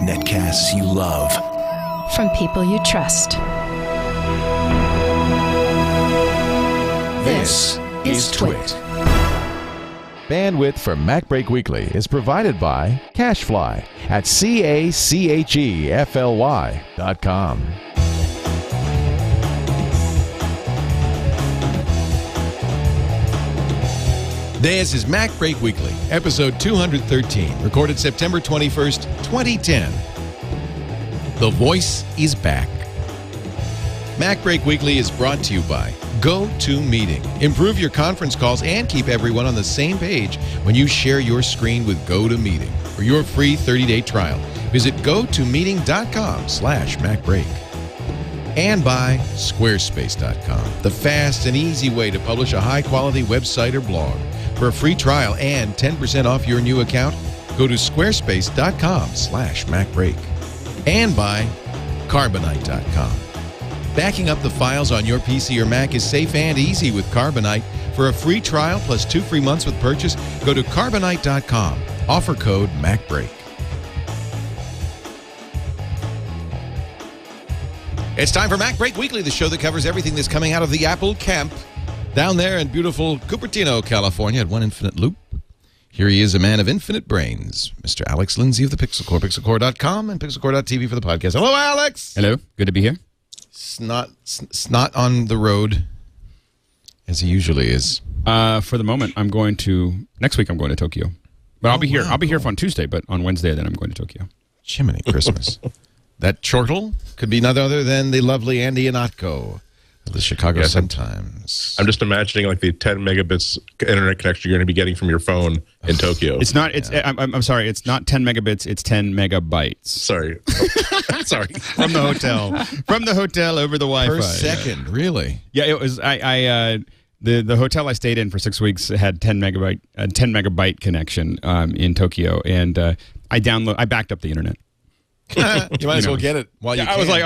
Netcasts you love. From people you trust. This is Twit. Bandwidth for MacBreak Weekly is provided by Cachefly at CACHEFLY.com. This is MacBreak Weekly, episode 213, recorded September 21st, 2010. The voice is back. MacBreak Weekly is brought to you by GoToMeeting. Improve your conference calls and keep everyone on the same page when you share your screen with GoToMeeting. For your free 30-day trial, visit gotomeeting.com/MacBreak. And by Squarespace.com, the fast and easy way to publish a high-quality website or blog. For a free trial and 10% off your new account, go to squarespace.com/MacBreak. And by Carbonite.com. Backing up the files on your PC or Mac is safe and easy with Carbonite. For a free trial plus 2 free months with purchase, go to Carbonite.com. Offer code MacBreak. It's time for MacBreak Weekly, the show that covers everything that's coming out of the Apple camp down there in beautiful Cupertino, California at One Infinite Loop. Here he is, a man of infinite brains, Mr. Alex Lindsay of the Pixel Corps, pixelcorps.com and pixelcorps.tv for the podcast. Hello, Alex! Hello, good to be here. Snot on the road, as he usually is. For the moment, next week I'm going to Tokyo. But I'll be here. I'll be here on Tuesday, but on Wednesday then I'm going to Tokyo. Jiminy Christmas. That chortle could be none other than the lovely Andy Ihnatko of the Chicago Sun-Times. I'm just imagining like the 10 megabits internet connection you're going to be getting from your phone in Tokyo. It's not. It's. I'm sorry. It's not 10 megabits. It's 10 megabytes. Sorry. Sorry. From the hotel. From the hotel over the Wi-Fi. Per second, really? Yeah, it was. The hotel I stayed in for 6 weeks had 10 megabyte connection in Tokyo, and I backed up the internet. You might as well get it while you can. I was like,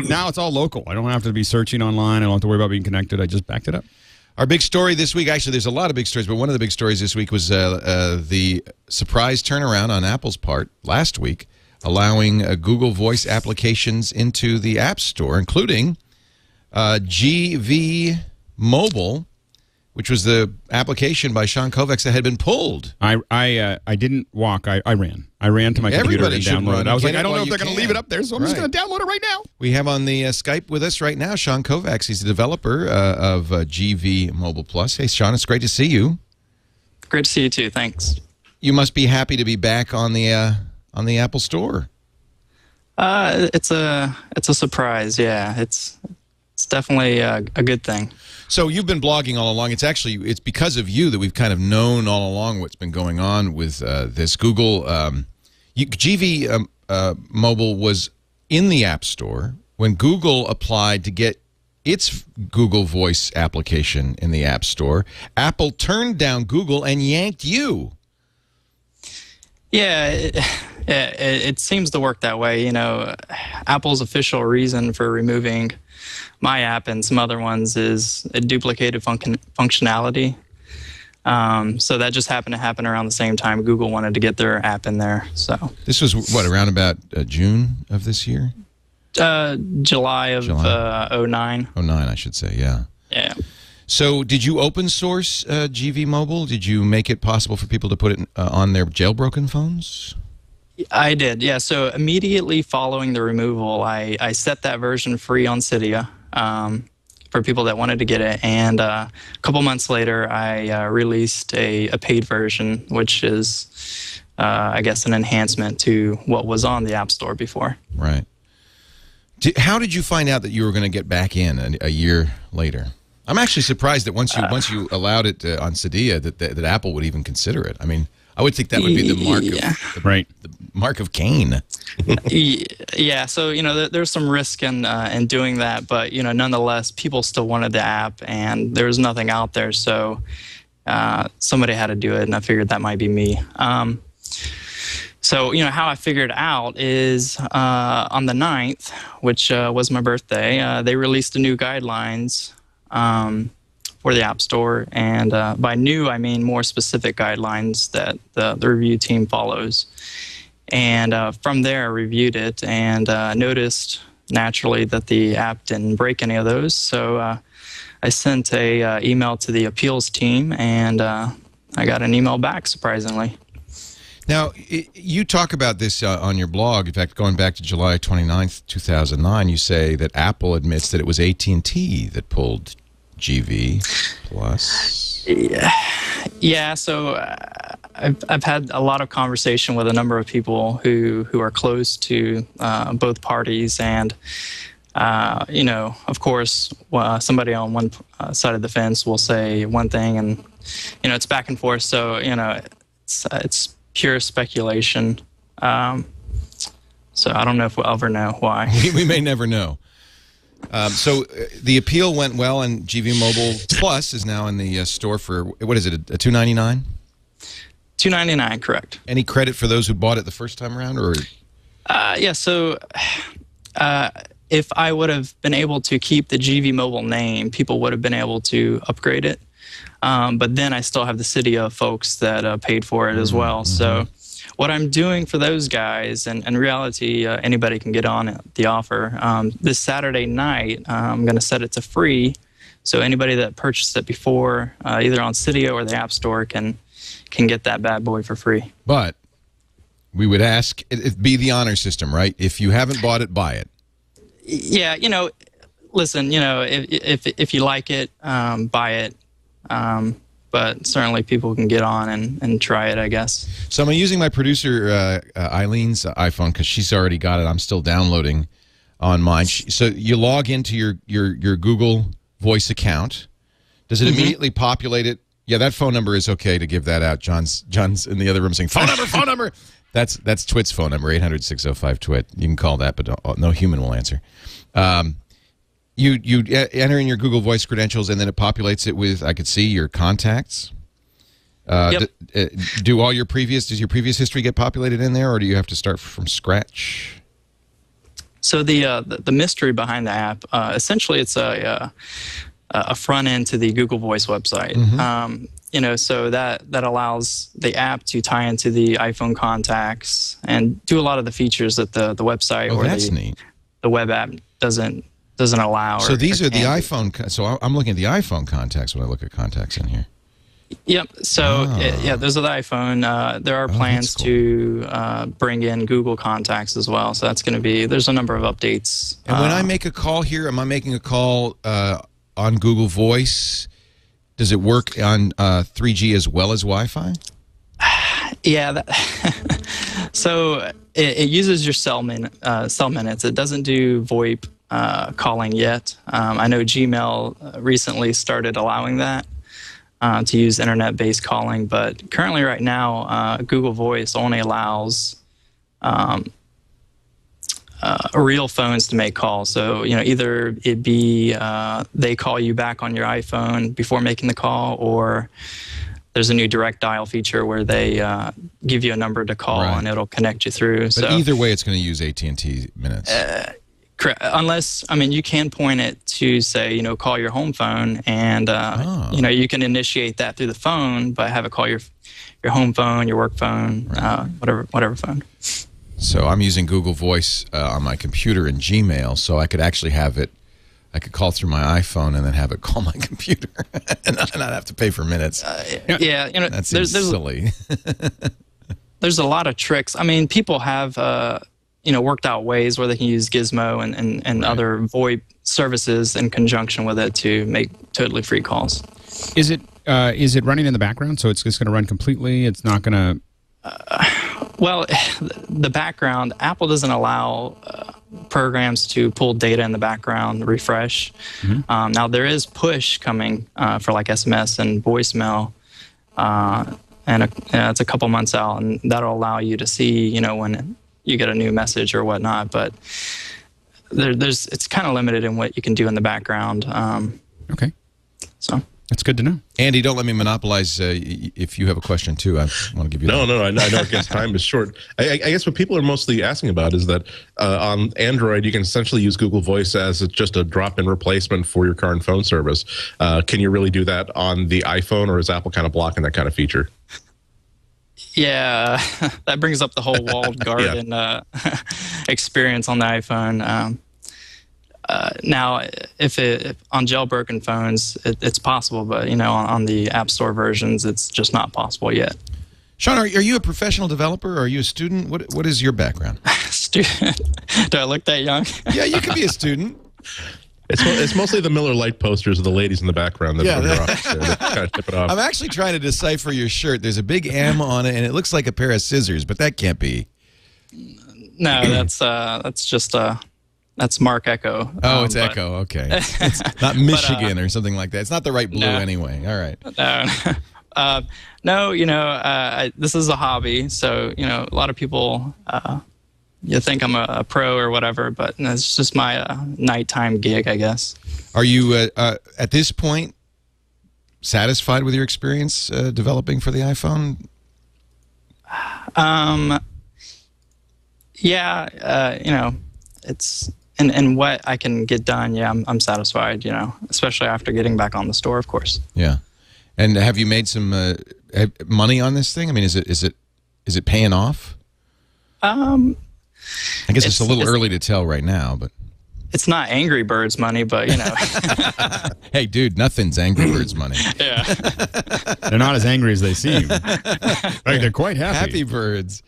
now it's all local. I don't have to be searching online. I don't have to worry about being connected. I just backed it up. Our big story this week, actually, there's a lot of big stories, but one of the big stories this week was the surprise turnaround on Apple's part last week, allowing Google Voice applications into the App Store, including GV Mobile, which was the application by Sean Kovaks that had been pulled. I didn't walk. I ran. I ran to my computer and downloaded it. I was like, I don't know if they're going to leave it up there, so I'm just going to download it right now. We have on the Skype with us right now Sean Kovaks. He's the developer of GV Mobile Plus. Hey, Sean, it's great to see you. Great to see you too. Thanks. You must be happy to be back on the Apple Store. It's a surprise. Yeah, it's definitely a good thing. So you've been blogging all along. It's because of you that we've kind of known all along what's been going on with this. Google GV Mobile was in the App Store when Google applied to get its Google Voice application in the App Store. Apple turned down Google and yanked you. Yeah, it seems to work that way. Apple's official reason for removing my app and some other ones is a duplicated functionality. So that just happened to happen around the same time Google wanted to get their app in there. So this was what, around about June of this year? July of 09. 09, I should say. Yeah. Yeah. So did you open source GV Mobile? Did you make it possible for people to put it on their jailbroken phones? I did, yeah. So immediately following the removal, I set that version free on Cydia for people that wanted to get it. And a couple months later, I released a paid version, which is, I guess, an enhancement to what was on the App Store before. Right. How did you find out that you were going to get back in a year later? I'm actually surprised that once you allowed it on Cydia that Apple would even consider it. I mean, I would think that would be the mark of the mark of Cain. Yeah, so there's some risk in doing that, but nonetheless, people still wanted the app, and there was nothing out there, so somebody had to do it, and I figured that might be me. So how I figured out is on the 9th, which was my birthday, they released a new guidelines the App Store. And by new, I mean more specific guidelines that the review team follows. And from there, I reviewed it and noticed naturally that the app didn't break any of those. So I sent a email to the appeals team, and I got an email back, surprisingly. Now, you talk about this on your blog. In fact, going back to July 29th, 2009, you say that Apple admits that it was AT&T that pulled GV Plus. Yeah, so I've had a lot of conversation with a number of people who are close to both parties, and of course, somebody on one side of the fence will say one thing, and it's back and forth. So it's pure speculation. So I don't know if we'll ever know why. We may never know. So the appeal went well, and GV Mobile Plus is now in the store for, what is it, a $299? $299, correct. Any credit for those who bought it the first time around, or? Yeah. So if I would have been able to keep the GV Mobile name, people would have been able to upgrade it. But then I still have the city of folks that paid for it as well. So what I'm doing for those guys, and in reality, anybody can get on the offer. This Saturday night, I'm going to set it to free. So anybody that purchased it before, either on Cydia or the App Store, can get that bad boy for free. But we would ask, it'd be the honor system, right? If you haven't bought it, buy it. Yeah, listen, if you like it, buy it. But certainly people can get on and try it, I guess. So I'm using my producer Eileen's iPhone because she's already got it. I'm still downloading on mine. So you log into your Google Voice account. Does it immediately populate it? Yeah, that phone number is okay to give that out. John's in the other room saying, phone number. That's Twit's phone number, 800-605-TWIT. You can call that, but no human will answer. You enter in your Google Voice credentials, and then it populates it with, I could see, your contacts. Yep. Does your previous history get populated in there, or do you have to start from scratch? So the mystery behind the app, essentially, it's a front end to the Google Voice website. So that allows the app to tie into the iPhone contacts and do a lot of the features that the website or the web app doesn't allow. So these are the iPhone. So I'm looking at the iPhone contacts when I look at contacts in here. Yep. So those are the iPhone. There are plans to bring in Google Contacts as well. So that's going to be. There's a number of updates. And when I make a call here, am I making a call on Google Voice? Does it work on 3G as well as Wi-Fi? Yeah. So it uses your cell minutes. It doesn't do VoIP calling yet. I know Gmail recently started allowing that to use internet-based calling, but currently right now, Google Voice only allows real phones to make calls. So, either it be they call you back on your iPhone before making the call, or there's a new direct dial feature where they give you a number to call and it'll connect you through. But either way, it's going to use AT&T minutes. Correct. Unless, you can point it to say, call your home phone, and you can initiate that through the phone, but have it call your home phone, your work phone, whatever phone. So I'm using Google Voice on my computer in Gmail, so I could actually have it. I could call through my iPhone and then have it call my computer, and not have to pay for minutes. That seems silly. There's a lot of tricks. People have worked out ways where they can use Gizmo and other VoIP services in conjunction with it to make totally free calls. Is it running in the background? So it's just going to run completely? It's not going to... Well, the background, Apple doesn't allow programs to pull data in the background, refresh. Now, there is push coming for like SMS and voicemail, and it's a couple months out, and that'll allow you to see, when you get a new message or whatnot. But it's kind of limited in what you can do in the background. Okay. So. That's good to know. Andy, don't let me monopolize. If you have a question too, I want to give you. No, I know against time is short. I guess what people are mostly asking about is that on Android, you can essentially use Google Voice as just a drop-in replacement for your current phone service. Can you really do that on the iPhone, or is Apple kind of blocking that kind of feature? Yeah, that brings up the whole walled garden experience on the iPhone. Now, if on jailbroken phones, it's possible, but on the App Store versions, it's just not possible yet. Sean, are you a professional developer, or are you a student? What is your background? Student? Do I look that young? Yeah, you could be a student. It's mostly the Miller Lite posters of the ladies in the background that kind of tip it off. I'm actually trying to decipher your shirt. There's a big M on it, and it looks like a pair of scissors, but that can't be. No, that's just that's Mark Echo. Oh, it's Echo. Okay, it's not Michigan or something like that. It's not the right blue anyway. All right. No, this is a hobby, so a lot of people. You think I'm a pro or whatever, but it's just my nighttime gig, I guess. Are you, at this point, satisfied with your experience developing for the iPhone? Yeah, it's and what I can get done. Yeah, I'm satisfied. Especially after getting back on the store, of course. Yeah, and have you made some money on this thing? I mean, is it paying off? I guess it's a little early to tell right now, but it's not Angry Birds money, but Hey, dude, nothing's Angry Birds money. Yeah, they're not as angry as they seem. Like, they're quite happy. Happy birds.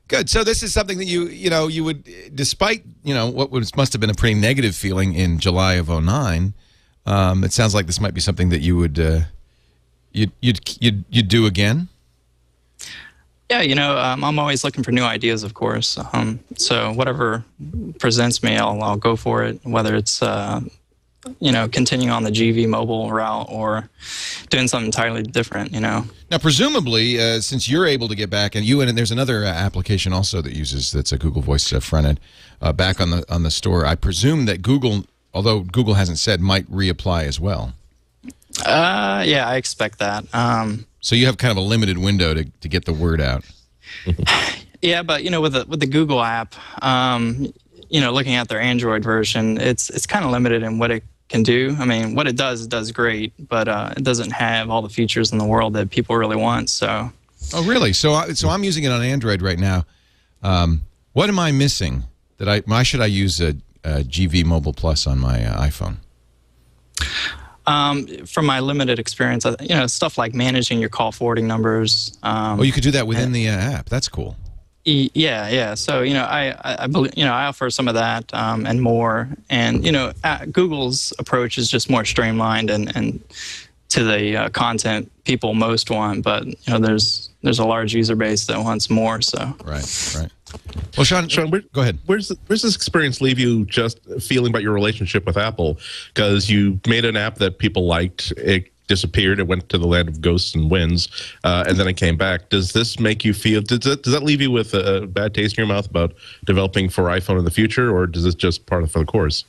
Good. So this is something that you would, despite what must have been a pretty negative feeling in July of '09. It sounds like this might be something that you would you'd do again. Yeah, I'm always looking for new ideas, of course. So whatever presents me, I'll go for it. Whether it's continuing on the GV mobile route or doing something entirely different. Now, presumably, since you're able to get back, and there's another application also that's a Google Voice fronted back on the store. I presume that Google, although Google hasn't said, might reapply as well. Yeah, I expect that. So you have kind of a limited window to get the word out. Yeah, but with the Google app, looking at their Android version, it's kind of limited in what it can do. I mean, what it does great, but it doesn't have all the features in the world that people really want. So. Oh, really? So I'm using it on Android right now. What am I missing? Why should I use a GV Mobile Plus on my iPhone? From my limited experience, stuff like managing your call forwarding numbers. You could do that within the app. That's cool. Yeah. So I believe I offer some of that and more. And Google's approach is just more streamlined and to the content people most want. But there's a large user base that wants more. So right. Well, Sean, go ahead. Where's this experience leave you just feeling about your relationship with Apple? Because you made an app that people liked, it disappeared, it went to the land of ghosts and winds, and then it came back. Does this make you feel, does that leave you with a bad taste in your mouth about developing for iPhone in the future, or does it just part of the course?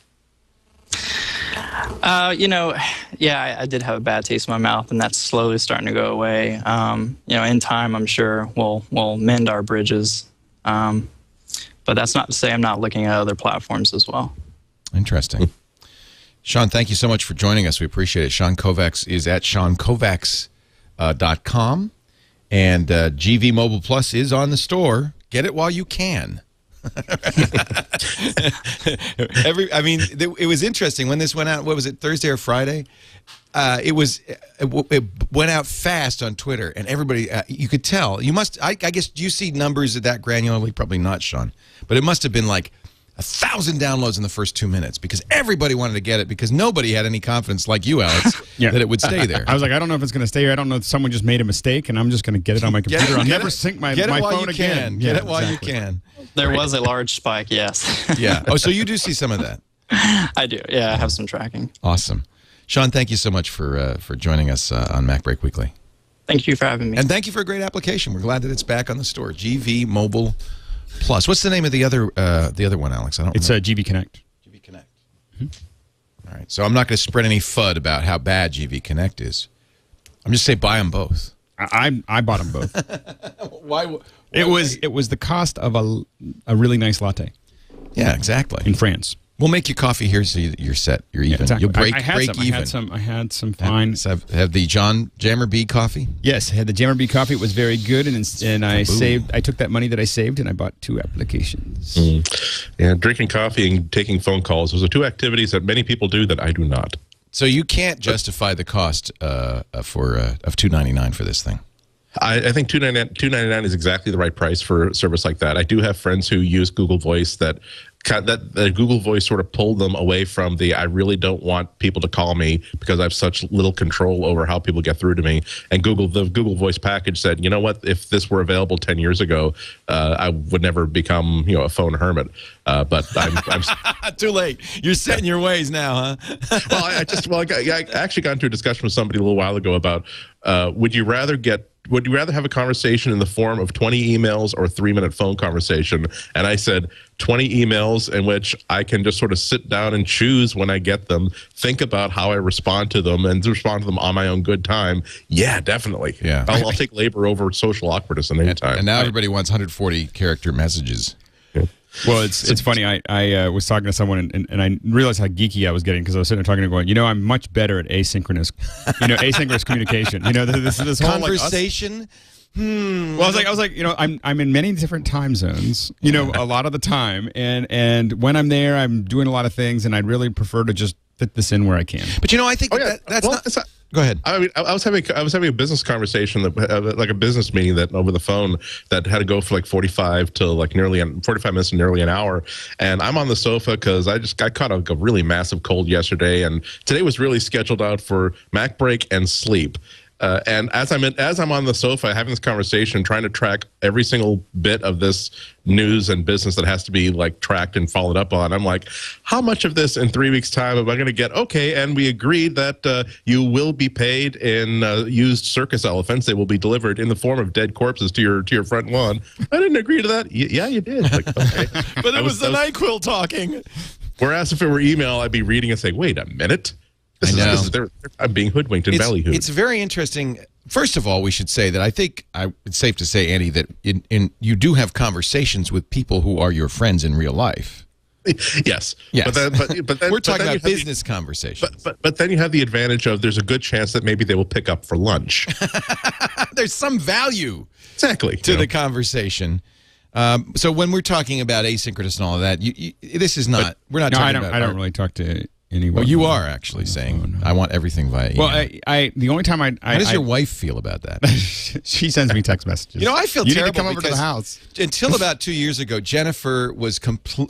Yeah, I did have a bad taste in my mouth, and that's slowly starting to go away. In time, I'm sure we'll mend our bridges. But that's not to say I'm not looking at other platforms as well. Interesting. Sean, thank you so much for joining us. We appreciate it. Sean Kovaks is at SeanKovaks.com. And GV Mobile Plus is on the store. Get it while you can. It was interesting when this went out. What was it, Thursday or Friday? It went out fast on Twitter, and everybody, you could tell. You must, I guess, do you see numbers that granularly? Probably not, Sean. But it must have been like 1,000 downloads in the first 2 minutes because everybody wanted to get it because nobody had any confidence, like you, Alex, that it would stay there. I was like, I don't know if it's going to stay here. I don't know if someone just made a mistake, and I'm just going to get it on my computer. I'll never sync my phone again. Get it while you can. There was a large spike, yes. Yeah. Oh, so you do see some of that? I do. Yeah, I have some tracking. Awesome. Sean, thank you so much for joining us on MacBreak Weekly. Thank you for having me. And thank you for a great application. We're glad that it's back on the store. GV Mobile Plus. What's the name of the other one, Alex? I don't. It's remember. GV Connect. GV Connect. Mm-hmm. All All right. So I'm not going to spread any FUD about how bad GV Connect is. I'm just saying buy them both. I bought them both. Why? It was the cost of a really nice latte. Yeah, exactly. In France. We'll make you coffee here so you're set. You're even. Yeah, exactly. You'll break I even. had some fine. Have the John Jammer Bee coffee? Yes, I had the Jammer Bee coffee. It was very good, and I saved. I took that money that I saved and I bought 2 applications. Yeah, drinking coffee and taking phone calls. Those are 2 activities that many people do that I do not. So you can't justify the cost of $2.99 for this thing. I think $2.99 is exactly the right price for a service like that. I do have friends who use Google Voice that Google Voice sort of pulled them away from I really don't want people to call me because I have such little control over how people get through to me. And the Google Voice package said, you know what, if this were available 10 years ago, I would never become a phone hermit. But I'm too late. You're set in your ways now, huh? Well, I actually got into a discussion with somebody a little while ago about would you rather have a conversation in the form of 20 emails or a 3-minute phone conversation? And I said 20 emails in which I can just sort of sit down and choose when I get them, think about how I respond to them, and respond to them on my own good time. Yeah, definitely. Yeah. I'll take labor over social awkwardness in any time. And now everybody wants 140-character messages. Well, it's funny. I was talking to someone and I realized how geeky I was getting because I was sitting there talking and going, I'm much better at asynchronous communication. This whole conversation. Well, I was like, I'm in many different time zones, a lot of the time, and when I'm there, I'm doing a lot of things, and I'd really prefer to just fit this in where I can. But I think that's not. Go ahead. I mean, I was having a business conversation like a business meeting that over the phone that had to go for like 45 minutes to nearly an hour, and I'm on the sofa because I caught a really massive cold yesterday, and today was really scheduled out for MacBreak and sleep. And as I'm on the sofa having this conversation, trying to track every single bit of this news and business that has to be tracked and followed up on, I'm like, how much of this in 3 weeks' time am I going to get? Okay, and we agreed that you will be paid in used circus elephants. They will be delivered in the form of dead corpses to your front lawn. I didn't agree to that. Yeah, you did. Okay. But it was the NyQuil talking. Whereas if it were email, I'd be reading and saying, wait a minute. I'm being hoodwinked and ballyhooed. It's very interesting. First of all, we should say that I think it's safe to say, Andy, that you do have conversations with people who are your friends in real life. Yes. But then we're talking about business conversations. But then you have the advantage of there's a good chance that maybe they will pick up for lunch. There's some value exactly to the conversation. So when we're talking about asynchronous and all of that, this is not. We're not talking about. I don't really talk to anyone. Well, you are actually saying I want everything via email. Well, the only time How does your wife feel about that? She sends me text messages. I feel you terrible. Need to come over to the house. Until about 2 years ago, Jennifer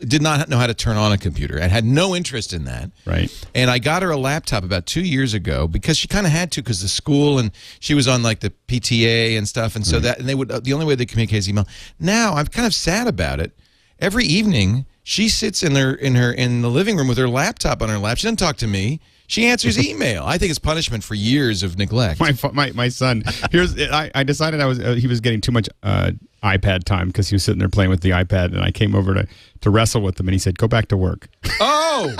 did not know how to turn on a computer and had no interest in that. Right. And I got her a laptop about 2 years ago because she kind of had to because the school and she was on the PTA and stuff, and so the only way they communicate is email. Now I'm kind of sad about it. Every evening, she sits in the living room with her laptop on her lap. She doesn't talk to me. She answers email. I think it's punishment for years of neglect. My son. I decided he was getting too much iPad time because he was sitting there playing with the iPad, and I came over to wrestle with him, and he said, "Go back to work." Oh,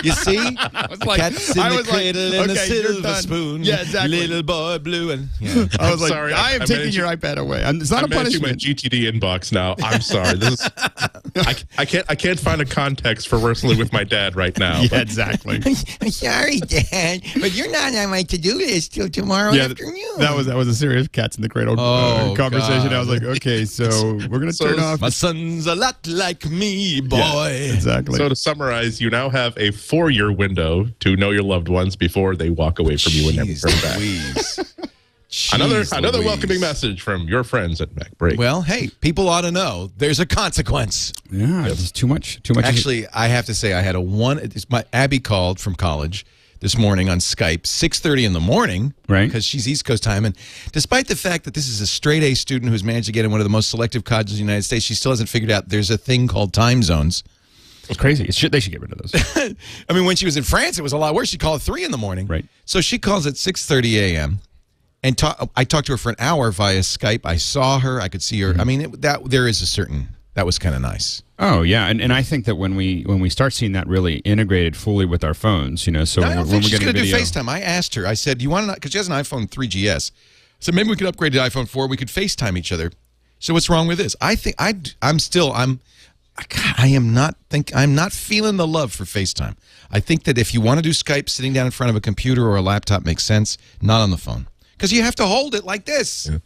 you see, I was like, cats in the cradle and the silver spoon. Yeah, exactly. Little boy blue and. Yeah. I was like, sorry, I am taking your iPad away. It's not a punishment. My GTD inbox now. I'm sorry. This is. I can't find a context for wrestling with my dad right now. Yeah, exactly. I'm sorry, Dad, but you're not on my to-do list till tomorrow afternoon. That was a serious cats in the cradle conversation. God. I was like, okay, so we're gonna turn off. My son's a lot like me, boy. Yeah, exactly. So to summarize, you now have a 4-year window to know your loved ones before they walk away from you and never turn back. Another welcoming message from your friends at MacBreak. Well, hey, people ought to know there's a consequence. Yeah, it's too much. Actually, I have to say I had Abby called from college this morning on Skype, 6:30 in the morning, right? Because she's East Coast time, and despite the fact that this is a straight A student who's managed to get in one of the most selective colleges in the United States, she still hasn't figured out there's a thing called time zones. It's crazy. They should get rid of those. I mean, when she was in France, it was a lot worse. She'd call at 3 in the morning. Right. So she calls at 6:30 a.m. And I talked to her for an hour via Skype. I saw her. I could see her. I mean, there is a certain That was kind of nice. Oh yeah, and I think that when we start seeing that really integrated fully with our phones, so I don't when think we're she's getting going to do video, FaceTime. I asked her. I said, "Do you want to?" Because she has an iPhone 3GS. So maybe we could upgrade to iPhone 4. We could FaceTime each other. So what's wrong with this? I think I'm not feeling the love for FaceTime. I think that if you want to do Skype, sitting down in front of a computer or a laptop makes sense, not on the phone, because you have to hold it like this. Yeah.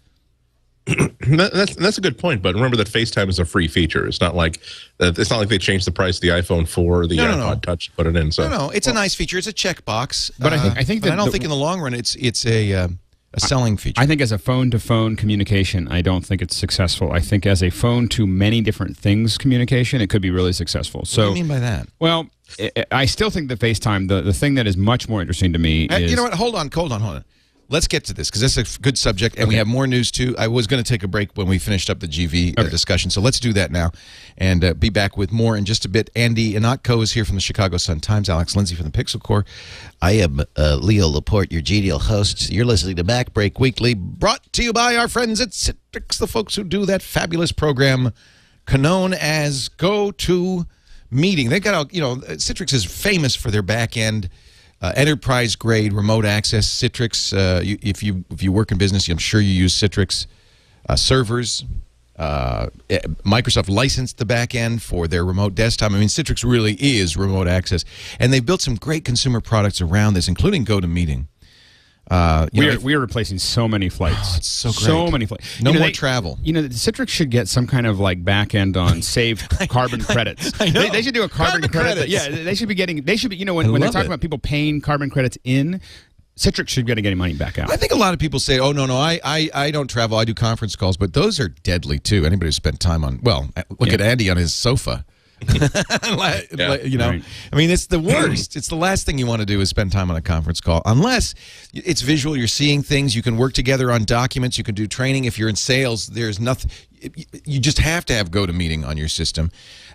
That's a good point, but remember that FaceTime is a free feature. It's not like they changed the price of the iPhone 4 or the iPod Touch to put it in. So no, it's a nice feature. It's a checkbox. But I think in the long run it's a selling feature. I think as a phone-to-phone communication, I don't think it's successful. I think as a phone-to-many-different-things communication, it could be really successful. So, what do you mean by that? Well, I still think that FaceTime, the thing that is much more interesting to me is... You know what? Hold on. Let's get to this, because that's a good subject, and we have more news, too. I was going to take a break when we finished up the GV discussion, so let's do that now and be back with more in just a bit. Andy Ihnatko is here from the Chicago Sun-Times. Alex Lindsay from the Pixel Corps. I am Leo Laporte, your genial host. You're listening to MacBreak Weekly, brought to you by our friends at Citrix, the folks who do that fabulous program known as GoToMeeting. They've got, Citrix is famous for their back-end enterprise-grade remote access. Citrix, if you work in business, I'm sure you use Citrix servers. Microsoft licensed the back end for their remote desktop. I mean, Citrix really is remote access. And they've built some great consumer products around this, including GoToMeeting. We are replacing so many flights. Oh, it's so great. So many flights. No more travel. Citrix should get some kind of like back end on saved carbon credits. I know. They should do a carbon credit. Yeah, they should be getting. They should be. When they're talking about people paying carbon credits in, Citrix should be getting money back out. I think a lot of people say, "Oh no, I don't travel. I do conference calls," but those are deadly too. Anybody who spent time on look at Andy on his sofa. Right. I mean, it's the worst. It's the last thing you want to do is spend time on a conference call, unless it's visual. You're seeing things. You can work together on documents. You can do training. If you're in sales, there's nothing. You just have to have GoToMeeting on your system.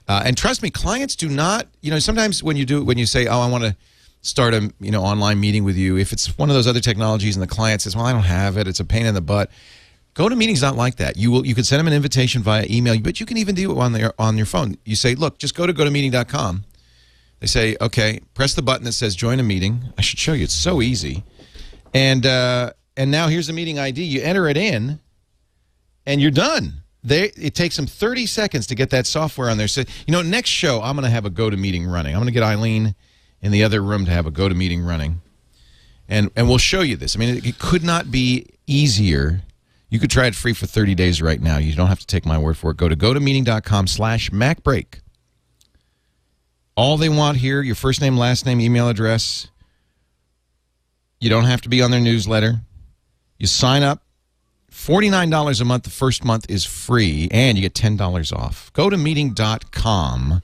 And trust me, clients do not. Sometimes when you say, "Oh, I want to start a online meeting with you," if it's one of those other technologies, and the client says, "Well, I don't have it. It's a pain in the butt." GoToMeeting's not like that. You can send them an invitation via email, but you can even do it on your phone. You say, "Look, just go to GoToMeeting.com." They say, "Okay," press the button that says "Join a meeting." I should show you. It's so easy. And now here's the meeting ID. You enter it in, and you're done. It takes them 30 seconds to get that software on there. So next show I'm going to have a GoToMeeting running. I'm going to get Eileen in the other room to have a GoToMeeting running, and we'll show you this. I mean, it could not be easier. You could try it free for 30 days right now. You don't have to take my word for it. Go to GoToMeeting.com/MacBreak. All they want here, your first name, last name, email address. You don't have to be on their newsletter. You sign up. $49 a month. The first month is free, and you get $10 off. GoToMeeting.com.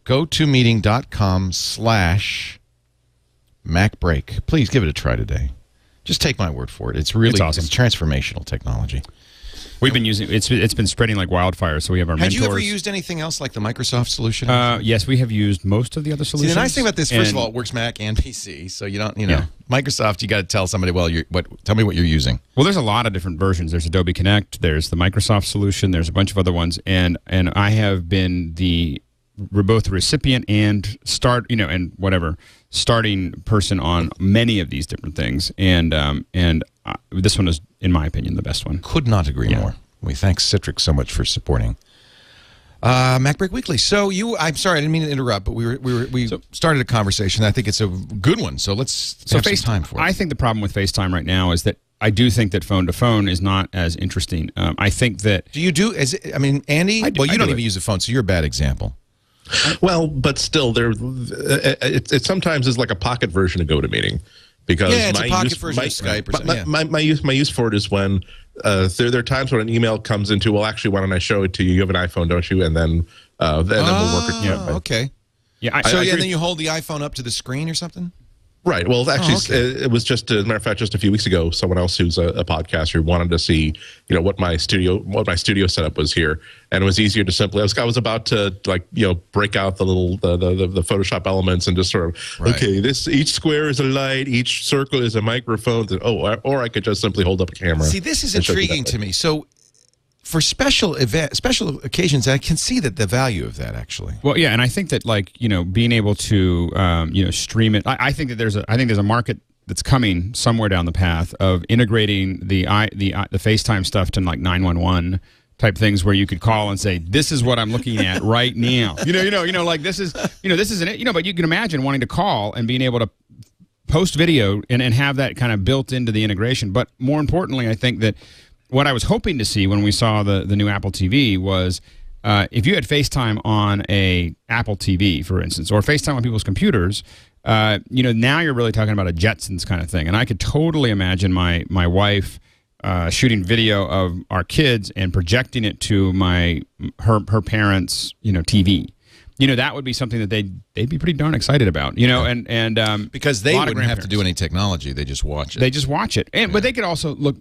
GoToMeeting.com/MacBreak. Please give it a try today. Just take my word for it. It's really awesome. It's transformational technology. We've been using it's been spreading like wildfire. So we have our mentors. Had you ever used anything else like the Microsoft solution? Yes, we have used most of the other solutions. See, the nice thing about this, first of all, it works Mac and PC, so you don't, Microsoft. You got to tell somebody, tell me what you're using. Well, there's a lot of different versions. There's Adobe Connect. There's the Microsoft solution. There's a bunch of other ones, and I have been both recipient and starting person on many of these different things, and this one is, in my opinion, the best one. Could not agree more. We thank Citrix so much for supporting MacBreak Weekly. So I'm sorry, I didn't mean to interrupt, but we started a conversation. I think it's a good one. So let's have some time for it. I think the problem with FaceTime right now is that I do think that phone to phone is not as interesting. I think that. Do you do? Andy? You don't even use a phone, so you're a bad example. Well, but still, it sometimes is like a pocket version of GoToMeeting, because it's a pocket version of Skype. Or something. My use for it is when there are times when an email comes into, well, actually, why don't I show it to you? You have an iPhone, don't you? And then we'll work it. Okay. Yeah. And then you hold the iPhone up to the screen or something. Right. Well, actually, it was just, as a matter of fact, just a few weeks ago, someone else who's a podcaster wanted to see, what my studio setup was here, and it was easier to simply. I was about to break out the little the Photoshop elements and just sort of okay, each square is a light, each circle is a microphone, or I could just simply hold up a camera. See, this is intriguing to me. So, for special occasions, I can see that the value of that actually. Well, yeah, and I think that being able to stream it. I think that there's a market that's coming somewhere down the path of integrating the FaceTime stuff to like 911 type things where you could call and say, "This is what I'm looking at right now." Like this is an but you can imagine wanting to call and being able to post video and have that kind of built into the integration. But more importantly, I think that what I was hoping to see when we saw the new Apple TV was if you had FaceTime on a Apple TV, for instance, or FaceTime on people's computers, now you're really talking about a Jetsons kind of thing. And I could totally imagine my wife shooting video of our kids and projecting it to her parents' TV. That would be something that they'd be pretty darn excited about. And because they wouldn't have to do any technology, they just watch it. They just watch it, but they could also look,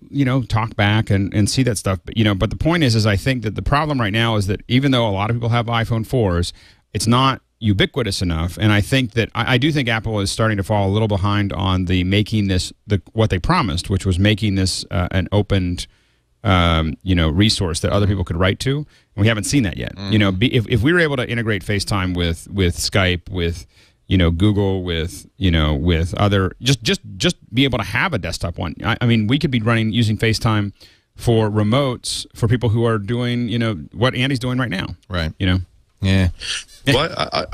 talk back and see that stuff. But but the point is I think that the problem right now is that even though a lot of people have iPhone 4s, it's not ubiquitous enough. And I think that I do think Apple is starting to fall a little behind on making this what they promised, which was making this an opened resource that other people could write to. And we haven't seen that yet. If we were able to integrate FaceTime with Skype, with Google, with other, just be able to have a desktop one. I mean, we could be using FaceTime for remotes for people who are doing what Andy's doing right now. Right. Yeah. Well, I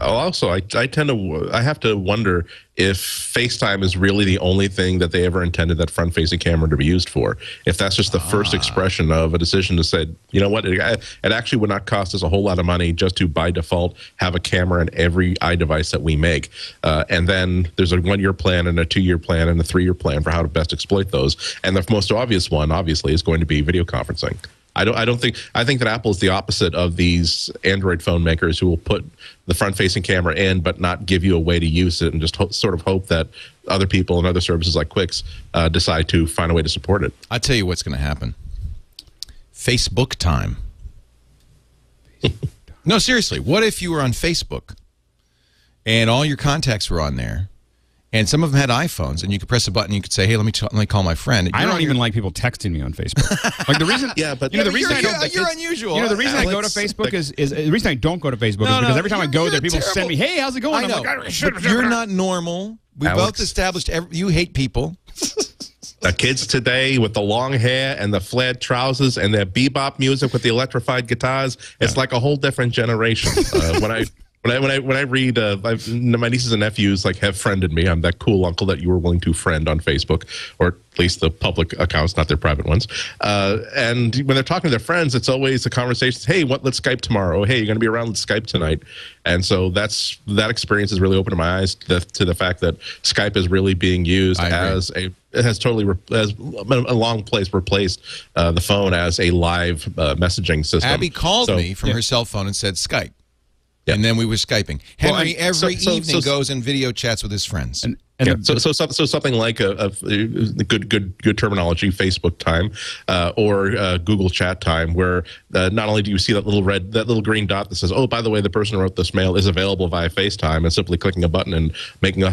have to wonder if FaceTime is really the only thing that they ever intended that front-facing camera to be used for. If that's just the first expression of a decision to say, you know what, it actually would not cost us a whole lot of money just to, by default, have a camera in every iDevice that we make. And then there's a 1-year plan and a 2-year plan and a 3-year plan for how to best exploit those. And the most obvious one, obviously, is going to be video conferencing. I think that Apple is the opposite of these Android phone makers who will put the front-facing camera in but not give you a way to use it and just sort of hope that other people and other services like Quix decide to find a way to support it. I'll tell you what's going to happen. Facebook time. No, seriously. What if you were on Facebook and all your contacts were on there? And some of them had iPhones, and you could press a button. You could say, "Hey, let me call my friend." I don't even like people texting me on Facebook. Like the reason, the reason I don't. You're unusual. The reason I go to Facebook is the reason I don't go to Facebook is because every time I go there, people send me, "Hey, how's it going?" I know. I'm like, you're not normal. We both established you hate people. The kids today with the long hair and the flared trousers and their bebop music with the electrified guitars, it's like a whole different generation. When I read, my nieces and nephews have friended me. I'm that cool uncle that you were willing to friend on Facebook, or at least the public accounts, not their private ones. And when they're talking to their friends, it's always the conversations. Hey, let's Skype tomorrow. Hey, you're going to be around? Let's Skype tonight. And so that experience has really opened my eyes to the fact that Skype is really being used as a long place replaced the phone as a live messaging system. Abby called me from her cell phone and said Skype. Yeah. And then we were Skyping. Henry every evening goes and video chats with his friends. So something like a good terminology, Facebook time, or Google Chat time, where not only do you see that little green dot that says, "Oh, by the way, the person who wrote this mail is available via FaceTime," and simply clicking a button and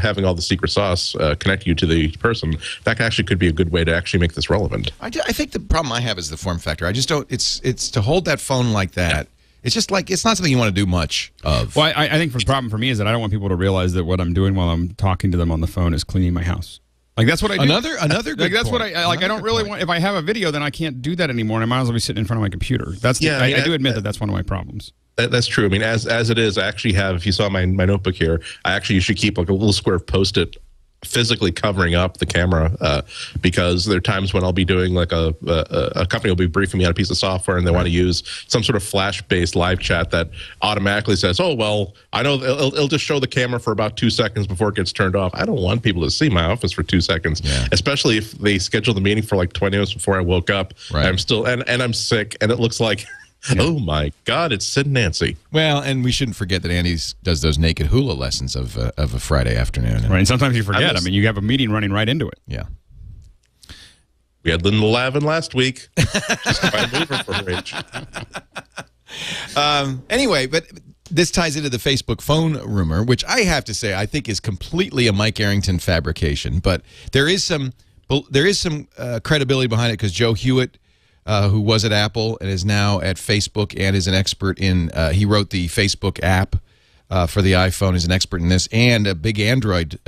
having all the secret sauce connect you to the person, that actually could be a good way to actually make this relevant. I think the problem I have is the form factor. I just don't. It's to hold that phone like that. Yeah. It's just it's not something you want to do much of. Well, I think the problem for me is that I don't want people to realize that what I'm doing while I'm talking to them on the phone is cleaning my house. That's what I do. Another good that's point. What I like. I don't really want. If I have a video, then I can't do that anymore. And I might as well be sitting in front of my computer. I do admit that that's one of my problems. That's true. I mean, as it is, I actually have. If you saw my notebook here, I actually usually keep a little square of Post-it physically covering up the camera because there are times when I'll be doing a company will be briefing me on a piece of software and they want to use some sort of flash-based live chat that automatically says, "Oh, well, I know it'll just show the camera for about 2 seconds before it gets turned off." I don't want people to see my office for 2 seconds, especially if they schedule the meeting for 20 minutes before I woke up. Right. I'm still and I'm sick and it looks like oh my God, it's Sid and Nancy. Well, and we shouldn't forget that Andy does those naked hula lessons of a Friday afternoon. Right, and sometimes you forget. I mean, you have a meeting running right into it. Yeah. We had Linda Lavin last week. Just by moving for her age. Anyway, but this ties into the Facebook phone rumor, which I have to say I think is completely a Mike Arrington fabrication. But there is some credibility behind it because Joe Hewitt who was at Apple and is now at Facebook and is an expert in, he wrote the Facebook app for the iPhone, is an expert in this, and a big Android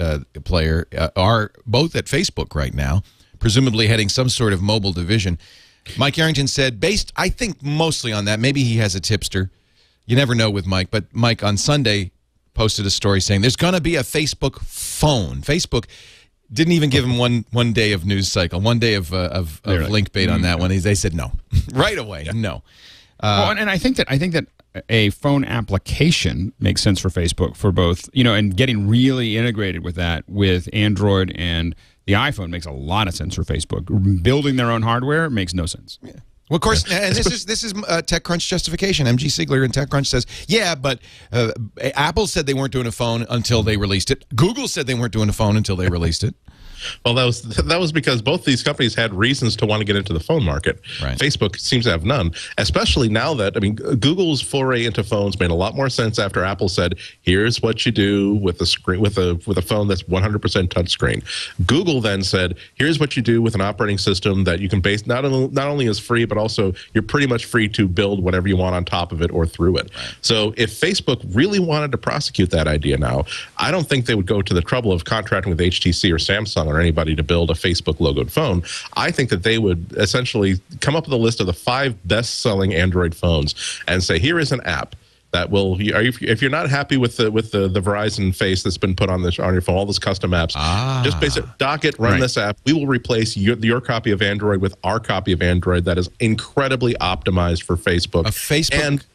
player, are both at Facebook right now, presumably heading some sort of mobile division. Mike Arrington said, based, I think, mostly on that, maybe he has a tipster. You never know with Mike, but Mike on Sunday posted a story saying there's going to be a Facebook phone. Facebook didn't even give him one day of news cycle, 1 day of link bait on that one. They said no right away. Yeah. No. Well, and I think that a phone application makes sense for Facebook for both, and getting really integrated with that with Android and the iPhone makes a lot of sense for Facebook. Building their own hardware makes no sense. Yeah. Well, of course, and this is TechCrunch justification. MG Siegler in TechCrunch says, yeah, but Apple said they weren't doing a phone until they released it. Google said they weren't doing a phone until they released it. Well, that was because both these companies had reasons to want to get into the phone market. Right. Facebook seems to have none, especially now that, Google's foray into phones made a lot more sense after Apple said, here's what you do with a screen with a phone that's 100% touchscreen. Google then said, here's what you do with an operating system that you can base not only is free, but also you're pretty much free to build whatever you want on top of it or through it. Right. So if Facebook really wanted to prosecute that idea now, I don't think they would go to the trouble of contracting with HTC or Samsung or anybody to build a Facebook logoed phone. I think that they would essentially come up with a list of the 5 best-selling Android phones and say, here is an app that will, if you're not happy with the Verizon face that's been put on your phone, all those custom apps, just basically dock it, run this app. We will replace your copy of Android with our copy of Android that is incredibly optimized for Facebook.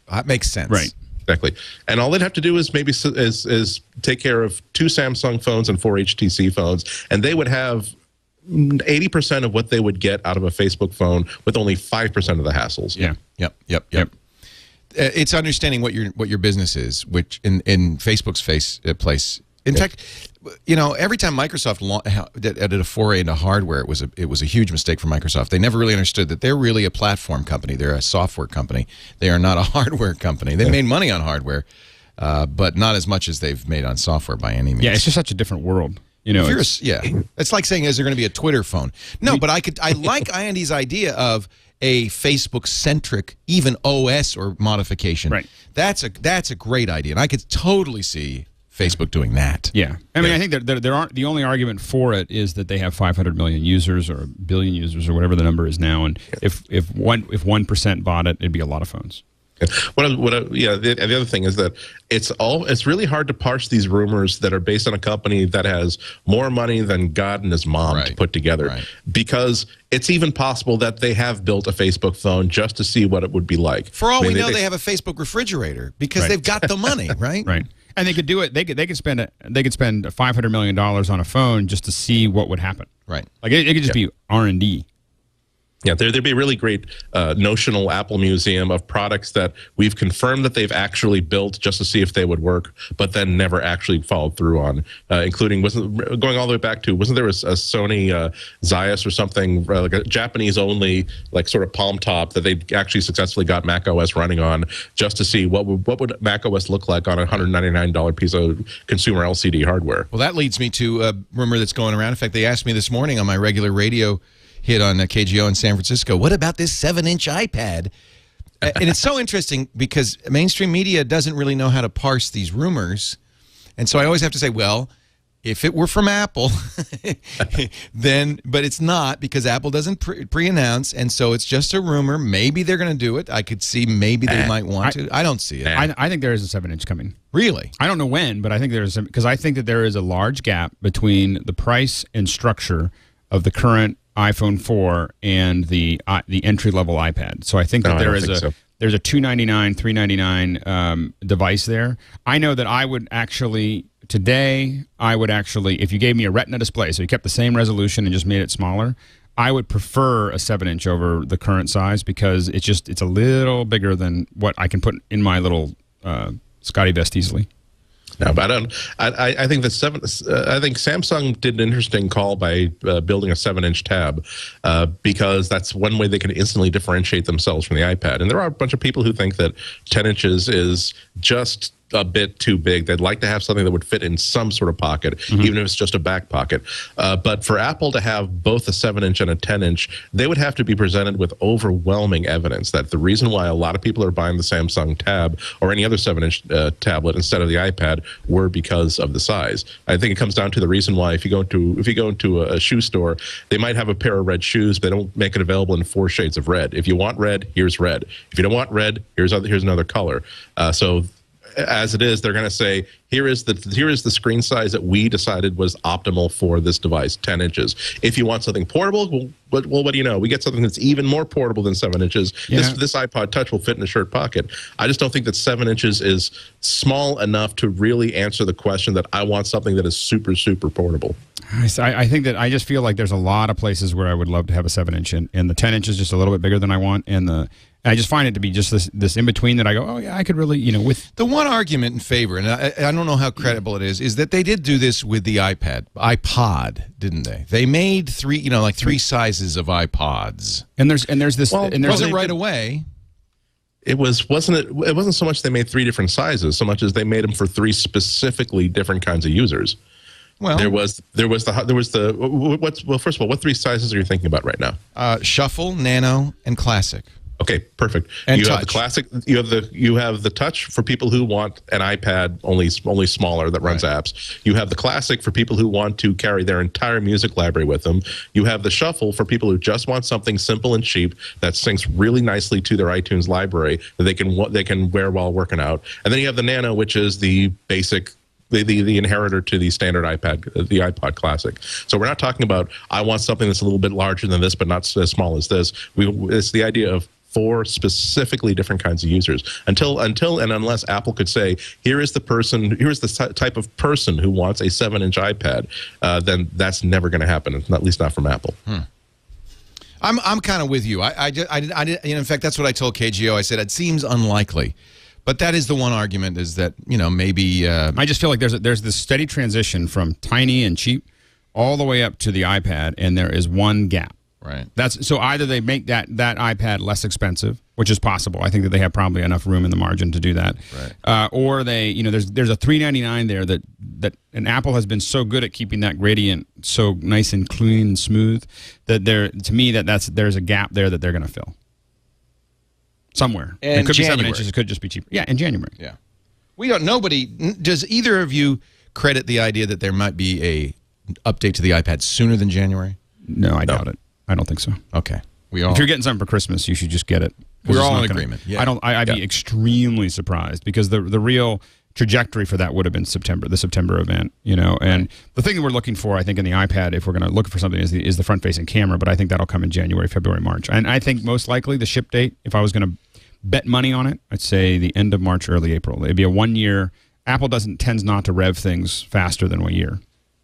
That makes sense. Right. Exactly. And all they'd have to do is maybe is take care of 2 Samsung phones and 4 HTC phones, and they would have 80% of what they would get out of a Facebook phone with only 5% of the hassles. Yeah. Yep. It's understanding what your business is, which in Facebook's place. In fact, every time Microsoft did a foray into hardware, it was a huge mistake for Microsoft. They never really understood that they're really a platform company. They're a software company. They are not a hardware company. They made money on hardware, but not as much as they've made on software by any means. Yeah, it's just such a different world. It's like saying, is there going to be a Twitter phone? No, but I like Andy's idea of a Facebook-centric, even OS or modification. Right. That's a great idea, and I could totally see Facebook doing that. Yeah. I think there aren't, the only argument for it is that they have 500 million users or a billion users or whatever the number is now, and if 1% bought it, it'd be a lot of phones. The other thing is that it's really hard to parse these rumors that are based on a company that has more money than God and his mom to put together, because it's even possible that they have built a Facebook phone just to see what it would be like. For all we know, they have a Facebook refrigerator because they've got the money, right? Right. And they could do it. They could spend $500 million on a phone just to see what would happen. Right. Like it could just be R&D. Yeah, there'd be a really great notional Apple museum of products that we've confirmed that they've actually built just to see if they would work, but then never actually followed through on, including, going all the way back to, wasn't there a Sony Zeiss or something, like a Japanese-only, like sort of palm top that they actually successfully got Mac OS running on just to see what would Mac OS look like on a $199 piece of consumer LCD hardware. Well, that leads me to a rumor that's going around. In fact, they asked me this morning on my regular radio hit on KGO in San Francisco, what about this 7-inch iPad? And it's so interesting because mainstream media doesn't really know how to parse these rumors. And so I always have to say, well, if it were from Apple, then, but it's not because Apple doesn't pre-announce, and so it's just a rumor. Maybe they're going to do it. I could see maybe they might want to. I don't see it. I think there is a 7-inch coming. Really? I don't know when, but I think there's, because I think that there is a large gap between the price and structure of the current iPhone 4 and the entry-level iPad. So I think that there's a $299, $399 device there. I know that I would actually, if you gave me a Retina display, so you kept the same resolution and just made it smaller, I would prefer a 7-inch over the current size because it's a little bigger than what I can put in my little Scotty vest easily. No, but I think I think Samsung did an interesting call by building a 7-inch tab because that's one way they can instantly differentiate themselves from the iPad. And there are a bunch of people who think that 10 inches is just a bit too big. They'd like to have something that would fit in some sort of pocket, even if it's just a back pocket. But for Apple to have both a 7-inch and a 10-inch, they would have to be presented with overwhelming evidence that the reason why a lot of people are buying the Samsung Tab or any other 7-inch tablet instead of the iPad were because of the size. I think it comes down to the reason why if you go into a shoe store, they might have a pair of red shoes, but they don't make it available in 4 shades of red. If you want red, here's red. If you don't want red, here's another color. So as it is, they're going to say, here is the screen size that we decided was optimal for this device, 10 inches. If you want something portable, well, what do you know? We get something that's even more portable than 7 inches. Yeah. This iPod Touch will fit in a shirt pocket. I just don't think that 7 inches is small enough to really answer the question that I want something that is super, super portable. I think that I just feel like there's a lot of places where I would love to have a 7-inch, and the 10 inch is just a little bit bigger than I want, and I just find it to be just this in between that I go, oh yeah, I could really, with the one argument in favor, and I don't know how credible it is that they did do this with the iPod, didn't they? They made 3 sizes of iPods, and there's this, well, and there's wasn't right away. It wasn't so much they made 3 different sizes, so much as they made them for 3 specifically different kinds of users. Well, first of all, what 3 sizes are you thinking about right now? Shuffle, Nano, and Classic. Okay, perfect. And you touch. have the Classic. You have the Touch for people who want an iPad only smaller that runs apps. You have the Classic for people who want to carry their entire music library with them. You have the Shuffle for people who just want something simple and cheap that syncs really nicely to their iTunes library that they can wear while working out. And then you have the Nano, which is the basic. The inheritor to the standard the iPod Classic. So we're not talking about I want something that's a little bit larger than this, but not as small as this. It's the idea of 4 specifically different kinds of users. Until and unless Apple could say, here's the type of person who wants a 7-inch iPad, then that's never going to happen. At least not from Apple. I'm kind of with you. I in fact, that's what I told KGO. I said it seems unlikely. But that is the one argument, is that, maybe... I just feel like there's this steady transition from tiny and cheap all the way up to the iPad, and there is one gap. Right. So either they make that iPad less expensive, which is possible. I think that they have probably enough room in the margin to do that. Right. Or they, there's a $399 there that and Apple has been so good at keeping that gradient so nice and clean and smooth that there's a gap there that they're going to fill. Somewhere. And it could January. be 7 inches. It could just be cheaper. Yeah, in January. Yeah. Does either of you credit the idea that there might be a update to the iPad sooner than January? No, I doubt it. I don't think so. Okay. If you're getting something for Christmas, you should just get it. We're all in agreement. Yeah. I'd be extremely surprised, because the real trajectory for that would have been the September event, and the thing that we're looking for, I think, in the iPad, if we're going to look for something, is the front-facing camera, but I think that'll come in January, February, March. And I think most likely the ship date, if I was going to bet money on it, I'd say the end of March, early April. It'd be a 1 year. Apple tends not to rev things faster than 1 year.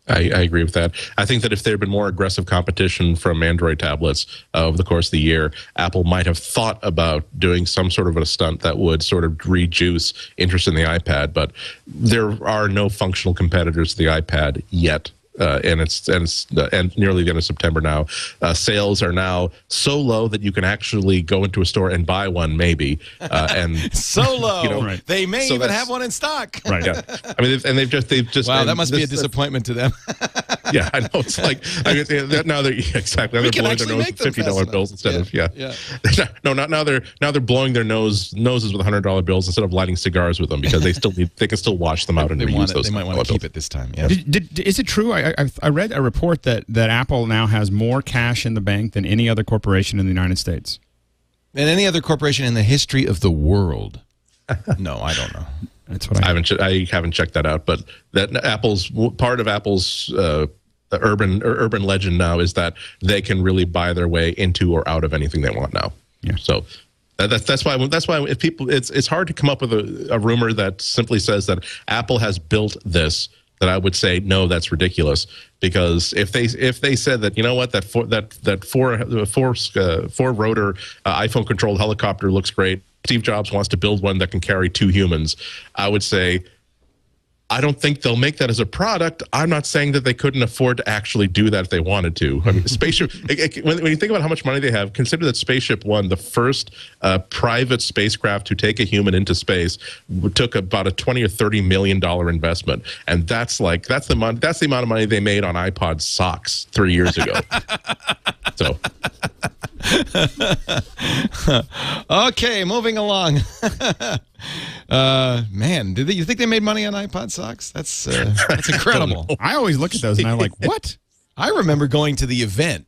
I agree with that. I think that if there had been more aggressive competition from Android tablets over the course of the year, Apple might have thought about doing some sort of a stunt that would sort of rejuice interest in the iPad. But there are no functional competitors to the iPad yet. And nearly the end of September now. Sales are now so low that you can actually go into a store and buy one, maybe. And so low, right. They may even have one in stock. Right. Yeah. I mean, they've just. Wow, that must be a disappointment to them. Yeah, I know. It's like now they're exactly. Now they're blowing their nose with $50 bills instead of No, now they're blowing their noses with $100 bills instead of lighting cigars with them, because they can still wash them out and reuse those. They might want to keep it this time. Yeah. Is it true? I read a report that Apple now has more cash in the bank than any other corporation in the United States. And any other corporation in the history of the world. No, I don't know. That's what I haven't checked that out, but that part of Apple's urban legend now is that they can really buy their way into or out of anything they want now. Yeah. So that's why if people, it's hard to come up with a rumor that simply says that Apple has built this. That I would say no, that's ridiculous, because if they said that, you know what, that four rotor iPhone controlled helicopter looks great, Steve Jobs wants to build one that can carry 2 humans, I would say I don't think they'll make that as a product. I'm not saying that they couldn't afford to actually do that if they wanted to. I mean, Spaceship, when you think about how much money they have, consider that Spaceship One, the first private spacecraft to take a human into space, took about a $20 or $30 million investment. And that's the amount of money they made on iPod socks 3 years ago. So. Okay, moving along. Man, you think they made money on iPod socks? That's incredible. I always look at those and I'm like, what? I remember going to the event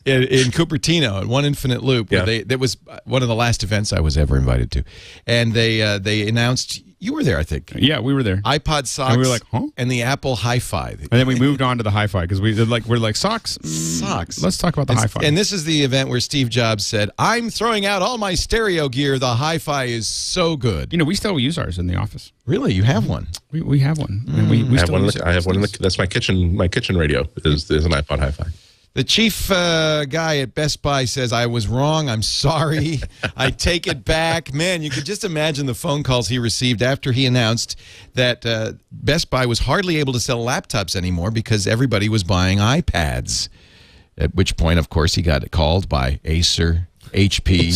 in Cupertino at One Infinite Loop, where that was one of the last events I was ever invited to, and they announced. You were there, I think. Yeah, we were there. iPod socks. And we were like, huh? And the Apple Hi-Fi. And then we moved on to the Hi-Fi because we're like socks. Socks. Let's talk about the Hi-Fi. And this is the event where Steve Jobs said, "I'm throwing out all my stereo gear. The Hi-Fi is so good." You know, we still use ours in the office. Really, you have one? We have one. And we I have still one. use it. I have one. That's my kitchen. My kitchen radio is an iPod Hi-Fi. The chief guy at Best Buy says, "I was wrong. I'm sorry. I take it back." Man, you could just imagine the phone calls he received after he announced that Best Buy was hardly able to sell laptops anymore because everybody was buying iPads. At which point, of course, he got called by Acer, HP,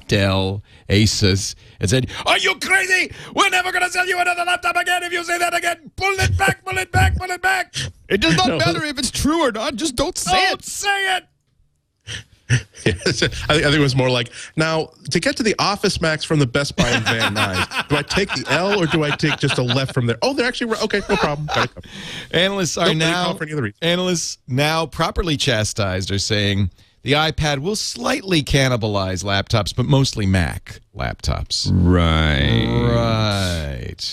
Dell, Asus, and said, "Are you crazy? We're never going to sell you another laptop again if you say that again. Pull it back, pull it back, pull it back." It does not matter if it's true or not. Just don't say it. Don't say it. Yes, I think it was more like, now, to get to the Office Max from the Best Buy in Van Nuys, do I take the L or do I take just a left from there? Oh, they're actually, okay, no problem. Analysts now properly chastised are saying the iPad will slightly cannibalize laptops, but mostly Mac laptops. Right.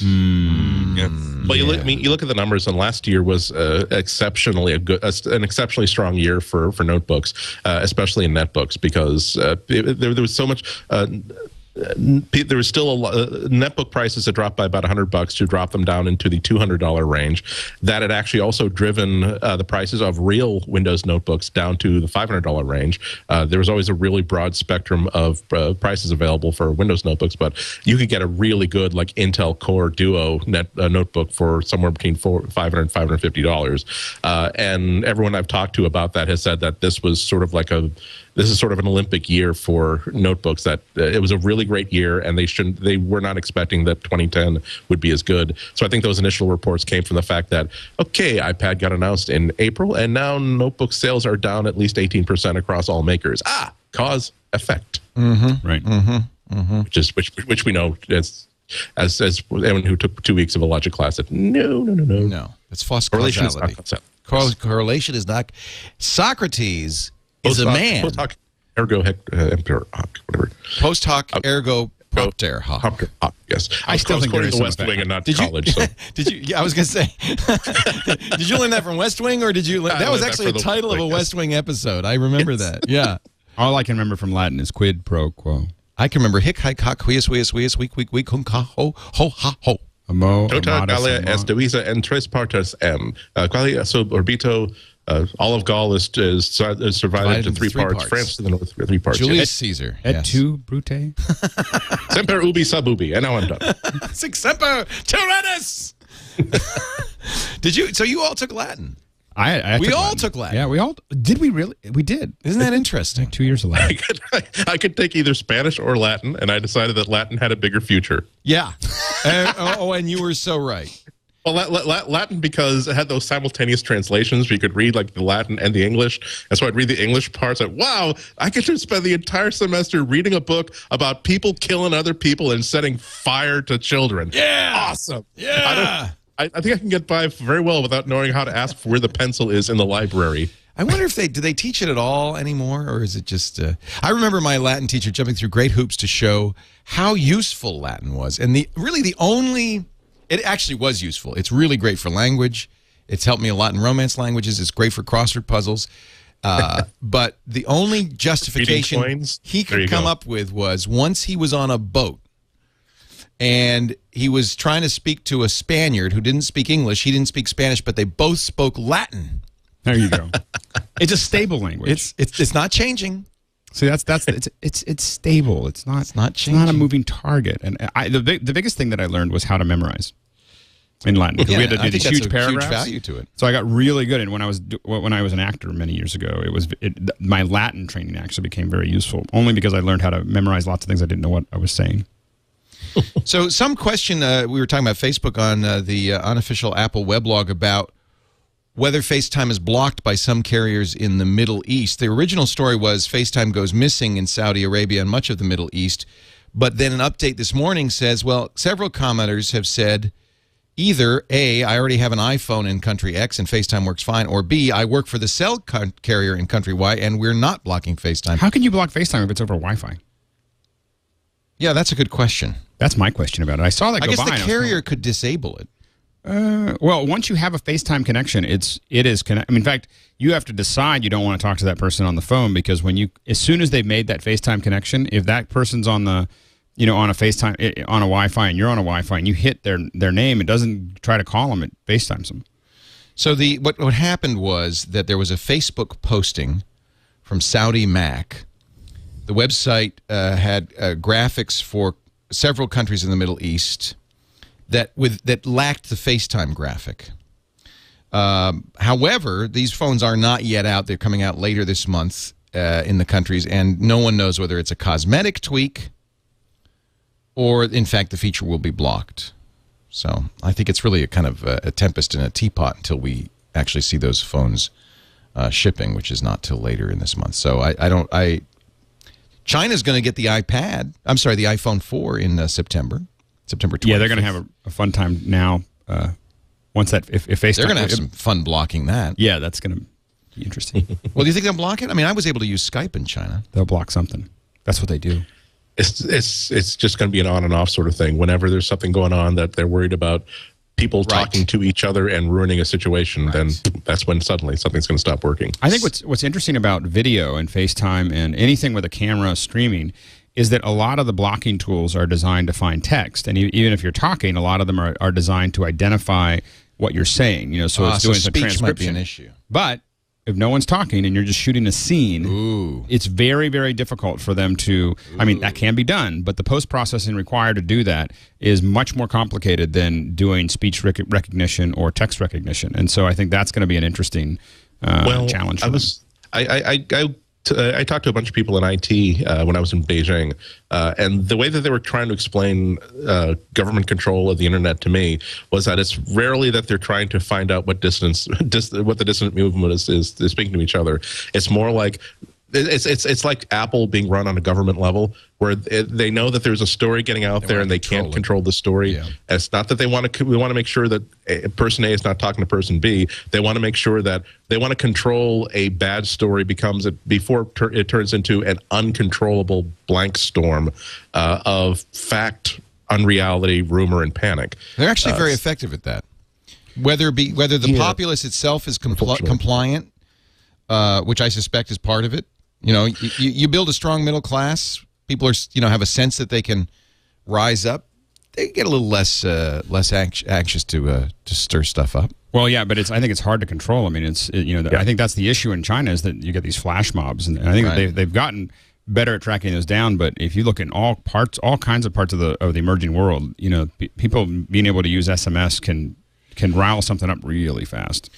Yeah. Well, you look at the numbers, and last year was an exceptionally strong year for notebooks, especially in netbooks, because there was so much. There was still a lot, netbook prices had dropped by about $100 to drop them down into the $200 range. That had actually also driven the prices of real Windows notebooks down to the $500 range. There was always a really broad spectrum of prices available for Windows notebooks, but you could get a really good like Intel Core Duo notebook for somewhere between $500 and $550. And everyone I've talked to about that has said that this was sort of like this is sort of an Olympic year for notebooks, that it was a really great year, and they were not expecting that 2010 would be as good. So I think those initial reports came from the fact that, okay, iPad got announced in April, and now notebook sales are down at least 18% across all makers. Cause effect. Mm-hmm. Right. Mm-hmm. Mm-hmm. Which we know as anyone who took 2 weeks of a logic class said, no. It's false correlation is causality. not concept. Correlation is not. Socrates is a man. Post hoc ergo emptor hoc, whatever. Post hoc ergo propter hoc. Yes. I still was think there quoting is the some West of that. Wing and not Did college. you? So. Did you? Yeah, I was gonna say. Did you learn that from West Wing, or did you? That was actually a title of a West Wing episode. I remember that. Yeah. All I can remember from Latin is quid pro quo. I can remember hic haec hoc quies week cum ca ho ha ho. Tota Gallia est divisa en tres partes m. Qualia sub orbito. Olive Gaul is divided into three parts. France to the north, 3 parts. Julius Caesar. Et tu, Brute? Semper ubi sub ubi. And now I'm done. Sic semper tyrannis. Did you? So you all took Latin? We all took Latin. Yeah, we all did. We really? We did. Isn't that interesting? 2 years of Latin. I could take either Spanish or Latin, and I decided that Latin had a bigger future. Yeah. And you were so right. Well, Latin, because it had those simultaneous translations where you could read like the Latin and the English. And so I'd read the English parts. Like, wow, I could just spend the entire semester reading a book about people killing other people and setting fire to children. Yeah. Awesome. Yeah. I think I can get by very well without knowing how to ask for where the pencil is in the library. I wonder if do they teach it at all anymore, or is it just? I remember my Latin teacher jumping through great hoops to show how useful Latin was, and it actually was useful. It's really great for language. It's helped me a lot in Romance languages. It's great for crossword puzzles. But the only justification he could come up with was once he was on a boat and he was trying to speak to a Spaniard who didn't speak English. He didn't speak Spanish, but they both spoke Latin. There you go. It's a stable language. It's not changing. See, it's stable. It's not changing. It's not a moving target. And the biggest thing that I learned was how to memorize. in Latin. Because we had to do I these think huge that's a paragraphs. huge value to it. So I got really good. And when I was an actor many years ago, my Latin training actually became very useful, only because I learned how to memorize lots of things I didn't know what I was saying. So some question, we were talking about Facebook on the unofficial Apple weblog about whether FaceTime is blocked by some carriers in the Middle East. The original story was FaceTime goes missing in Saudi Arabia and much of the Middle East. But then an update this morning says, well, several commenters have said either A, I already have an iPhone in country X and FaceTime works fine, or B, I work for the cell carrier in country Y and we're not blocking FaceTime. How can you block FaceTime if it's over Wi-Fi? Yeah, that's a good question. That's my question about it. I saw that go by. I guess the carrier could disable it. Well, once you have a FaceTime connection, it is connect. I mean, in fact, you have to decide you don't want to talk to that person on the phone, because as soon as they've made that FaceTime connection, if that person's on the, on a FaceTime on a Wi-Fi and you're on a Wi-Fi and you hit their name, it doesn't try to call them; it FaceTimes them. So what happened was that there was a Facebook posting from Saudi Mac. The website had graphics for several countries in the Middle East that lacked the FaceTime graphic. However, these phones are not yet out. They're coming out later this month in the countries, and no one knows whether it's a cosmetic tweak or, in fact, the feature will be blocked. So I think it's really a kind of a tempest in a teapot until we actually see those phones shipping, which is not till later in this month. So China's going to get the iPhone 4 in September 25th. Yeah, they're going to have a fun time now. Once that, if FaceTime, they're going to have some fun blocking that. Yeah, that's going to be interesting. Well, do you think they'll block it? I mean, I was able to use Skype in China. They'll block something. That's what they do. It's just going to be an on and off sort of thing. Whenever there's something going on that they're worried about people talking to each other and ruining a situation, then that's when suddenly something's going to stop working. I think what's interesting about video and FaceTime and anything with a camera streaming is that a lot of the blocking tools are designed to find text, and even if you're talking, a lot of them are designed to identify what you're saying. So it's doing some transcription. Might be an issue. But if no one's talking and you're just shooting a scene, it's very, very difficult for them to. I mean, that can be done, but the post-processing required to do that is much more complicated than doing speech recognition or text recognition. And so I think that's going to be an interesting challenge for them. I talked to a bunch of people in IT when I was in Beijing, and the way that they were trying to explain government control of the internet to me was that it's rarely that they're trying to find out what what the dissident movement is speaking to each other. It's more like it's like Apple being run on a government level, where they know that there's a story getting out there and they can't control the story. Yeah. It's not that we want to make sure that person A is not talking to person B. They want to make sure that they want to control a bad story before it turns into an uncontrollable blank storm of fact, unreality, rumor, and panic. They're actually very effective at that. Whether the populace itself is compliant, which I suspect is part of it. You build a strong middle class. People are, have a sense that they can rise up. They get a little less anxious to stir stuff up. Well, yeah, but I think it's hard to control. I mean, I think that's the issue in China, is that you get these flash mobs, and I think that they've gotten better at tracking those down. But if you look in all kinds of parts of the emerging world, people being able to use SMS can rile something up really fast.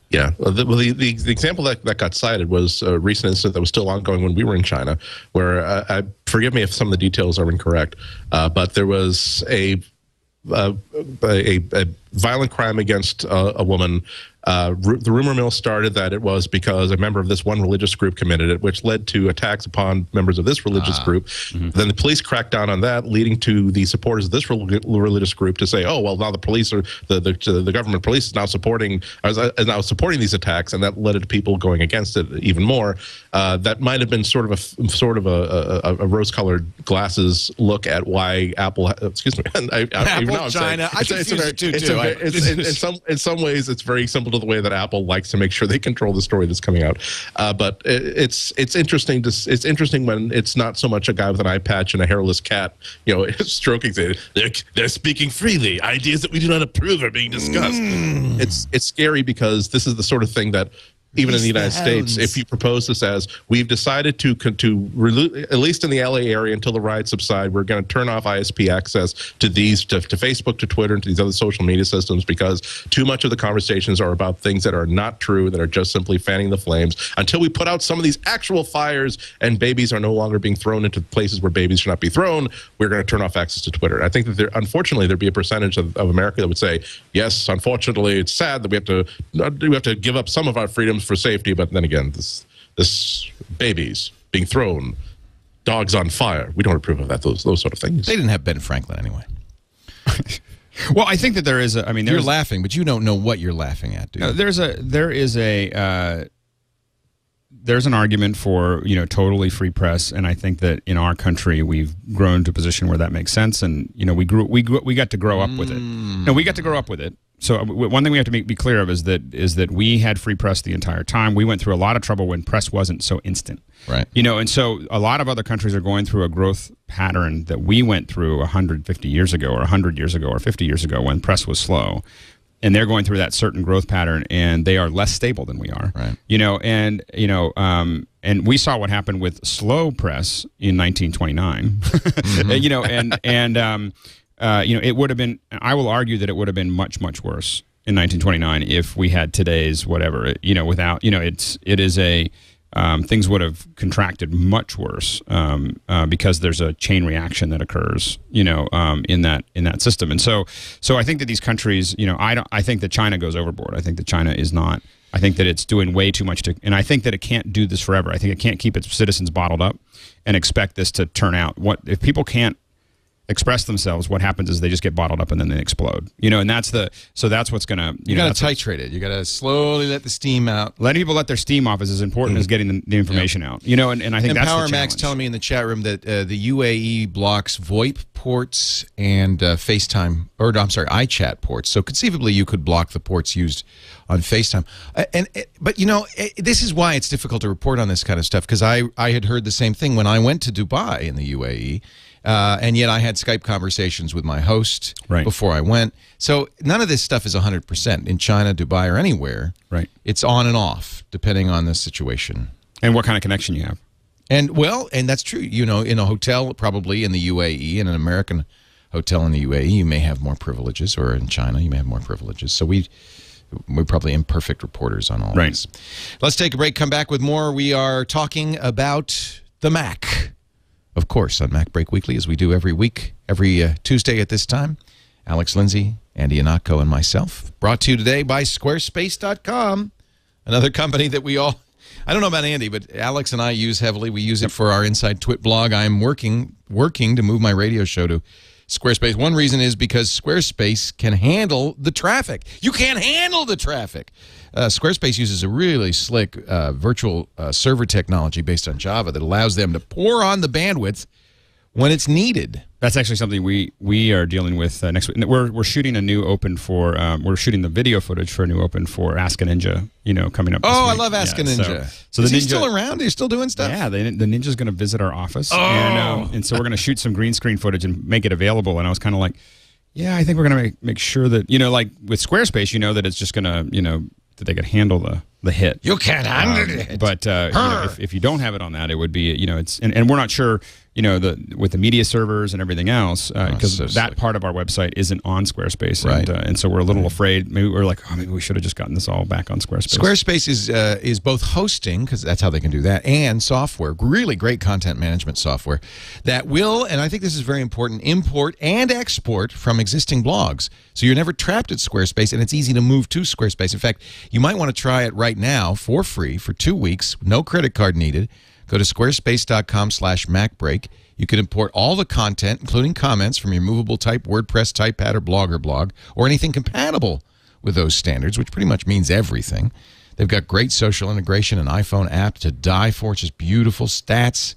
Yeah, the example that got cited was a recent incident that was still ongoing when we were in China, where forgive me if some of the details are incorrect, but there was a violent crime against a woman. The rumor mill started that it was because a member of this one religious group committed it, which led to attacks upon members of this religious group. Mm-hmm. Then the police cracked down on that, leading to the supporters of this religious group to say, "Oh, well, now the police are the government police is now supporting these attacks," and that led to people going against it even more. That might have been sort of a rose-colored glasses look at why Apple. Excuse me, Apple, China. I confuse it too. In some ways, it's very simple to the way that Apple likes to make sure they control the story that's coming out. But it's interesting. It's interesting when it's not so much a guy with an eye patch and a hairless cat, stroking it. They're speaking freely. Ideas that we do not approve are being discussed. It's scary because this is the sort of thing that even in the United States, if you propose this as, we've decided to at least in the LA area until the riots subside, we're going to turn off ISP access to these, to Facebook, to Twitter, and to these other social media systems, because too much of the conversations are about things that are not true, that are just simply fanning the flames. Until we put out some of these actual fires and babies are no longer being thrown into places where babies should not be thrown, we're going to turn off access to Twitter. I think that unfortunately, there'd be a percentage of America that would say, yes, unfortunately, it's sad that we have to give up some of our freedoms for safety, but then again, this babies being thrown, dogs on fire, we don't approve of that. Those sort of things. They didn't have Ben Franklin anyway. Well, I think that there is a. I mean, you're laughing, but you don't know what you're laughing at, do you? There's an argument for totally free press, and I think that in our country we've grown to a position where that makes sense, and we got to grow up with it. No, we got to grow up with it. So one thing we have to be clear of is that we had free press the entire time. We went through a lot of trouble when press wasn't so instant. Right. And so a lot of other countries are going through a growth pattern that we went through 150 years ago or 100 years ago or 50 years ago when press was slow. And they're going through that certain growth pattern, and they are less stable than we are. Right. And we saw what happened with slow press in 1929. Mm-hmm. It would have been. I will argue that it would have been much, much worse in 1929 if we had today's whatever. Without it is a. Things would have contracted much worse because there's a chain reaction that occurs, in that system. And so I think that these countries, I think that China goes overboard. I think that China is not. I think that it's doing way too much and I think that it can't do this forever. I think it can't keep its citizens bottled up and expect this to turn out. What if people can't express themselves? What happens is they just get bottled up and then they explode. And that's what's gonna. You got to titrate it. You got to slowly let the steam out. Letting people let their steam off is as important as getting the information out. And I think that's Power the Max telling me in the chat room that the UAE blocks VoIP ports and FaceTime, or I'm sorry, iChat ports. So conceivably, you could block the ports used on FaceTime. But this is why it's difficult to report on this kind of stuff, because I had heard the same thing when I went to Dubai in the UAE. And yet I had Skype conversations with my host before I went. So none of this stuff is 100% in China, Dubai, or anywhere. Right. It's on and off, depending on the situation. And what kind of connection you have. And that's true. In a hotel, probably in the UAE, in an American hotel in the UAE, you may have more privileges, or in China, you may have more privileges. So we're probably imperfect reporters on all this. Let's take a break, come back with more. We are talking about the Mac. Of course, on MacBreak Weekly, as we do every week, every Tuesday at this time. Alex, Lindsay, Andy Ihnatko, and myself. Brought to you today by Squarespace.com, another company that we all, I don't know about Andy, but Alex and I use heavily. We use it for our Inside Twit blog. I'm working to move my radio show to Squarespace. One reason is because Squarespace can handle the traffic. You can't handle the traffic. Squarespace uses a really slick virtual server technology based on Java that allows them to pour on the bandwidth when it's needed. That's actually something we are dealing with next week. We're shooting a new open for we're shooting the video footage for a new open for Ask a Ninja. Coming up. Oh, this week. I love Ask a Ninja. So is the he Ninja, still around? Are you still doing stuff? Yeah, the Ninja's going to visit our office, Oh. and so we're going to shoot some green screen footage and make it available. And I was kind of like, yeah, I think we're going to make sure that like with Squarespace, that it's just going to that they could handle the hit. You can't handle it. But if you don't have it on that, it would be it's and we're not sure with the media servers and everything else because that part of our website isn't on Squarespace, and so we're a little afraid. Maybe we're like, maybe we should have just gotten this all back on Squarespace. Squarespace is both hosting, because that's how they can do that, and software, really great content management software that will, and I think this is very important, import and export from existing blogs. So you're never trapped at Squarespace, and it's easy to move to Squarespace. In fact, you might want to try it right now for free for 2 weeks, no credit card needed. Go to squarespace.com/MacBreak. You can import all the content, including comments from your movable type, WordPress, TypePad, or Blogger blog, or anything compatible with those standards, which pretty much means everything. They've got great social integration, an iPhone app to die for, just beautiful stats.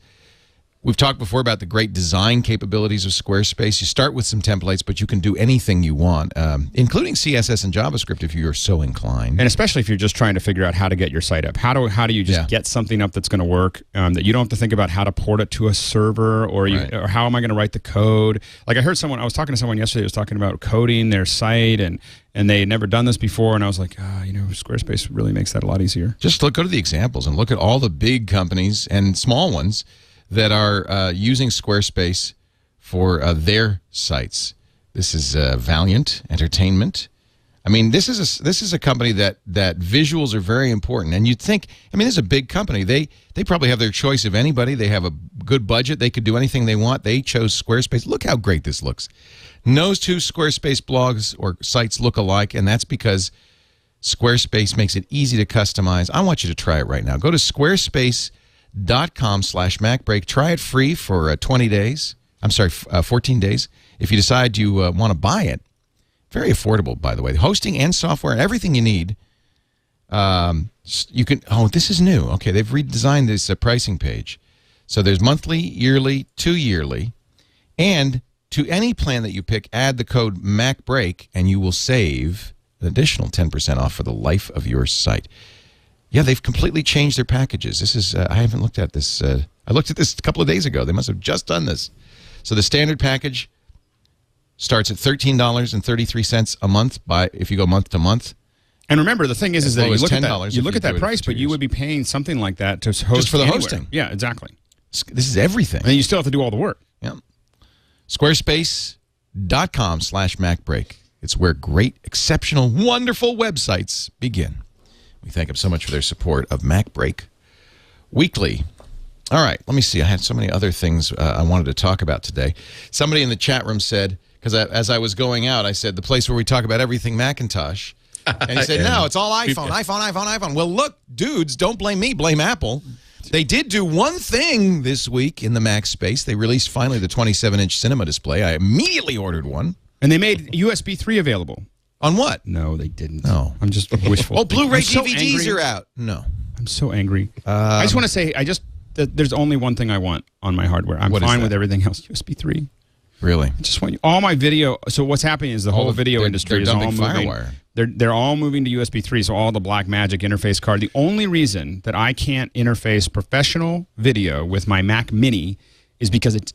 We've talked before about the great design capabilities of Squarespace. You start with some templates, but you can do anything you want, including CSS and JavaScript if you're so inclined. And especially if you're just trying to figure out how to get your site up. How do you just get something up that's going to work, that you don't have to think about how to port it to a server or how am I going to write the code? Like I was talking to someone yesterday who was talking about coding their site and they had never done this before, and I was like, Squarespace really makes that a lot easier. Just go to the examples and look at all the big companies and small ones that are using Squarespace for their sites. This is Valiant Entertainment. I mean, this is a company that visuals are very important. And you'd think, I mean, this is a big company. They probably have their choice of anybody. They have a good budget. They could do anything they want. They chose Squarespace. Look how great this looks. No two Squarespace blogs or sites look alike, and that's because Squarespace makes it easy to customize. I want you to try it right now. Go to squarespace.com/MacBreak. Try it free for 20 days. I'm sorry, 14 days. If you decide you want to buy it, very affordable, by the way. Hosting and software and everything you need. You can. Oh, this is new. Okay, they've redesigned this pricing page. So there's monthly, yearly, 2 yearly, and to any plan that you pick, add the code MacBreak, and you will save an additional 10% off for the life of your site. Yeah, they've completely changed their packages. This is I haven't looked at this. I looked at this a couple of days ago. They must have just done this. So the standard package starts at $13.33 a month if you go month to month. And remember, the thing is that you look at that price, but you years. would be paying something like that to host just for the anywhere. hosting. Yeah, exactly. This is everything. And you still have to do all the work. Yeah. Squarespace.com/MacBreak. It's where great, exceptional, wonderful websites begin. We thank them so much for their support of MacBreak Weekly. All right, let me see. I had so many other things I wanted to talk about today. Somebody in the chat room said, because as I was going out, I said, the place where we talk about everything Macintosh. And he said, no, it's all iPhone. Well, look, dudes, don't blame me. Blame Apple. They did do one thing this week in the Mac space. They released finally the 27-inch cinema display. I immediately ordered one. And they made USB 3 available. On what? No, they didn't. No. I'm just wishful. Oh, Blu-ray DVDs are out. No. I'm so angry. I just want to say, there's only one thing I want on my hardware. I'm fine with everything else. USB 3. Really? I just want all my video. So what's happening is the whole video industry is all moving. Firewire. They're all moving to USB 3. So all the Blackmagic interface card. The only reason that I can't interface professional video with my Mac Mini is because it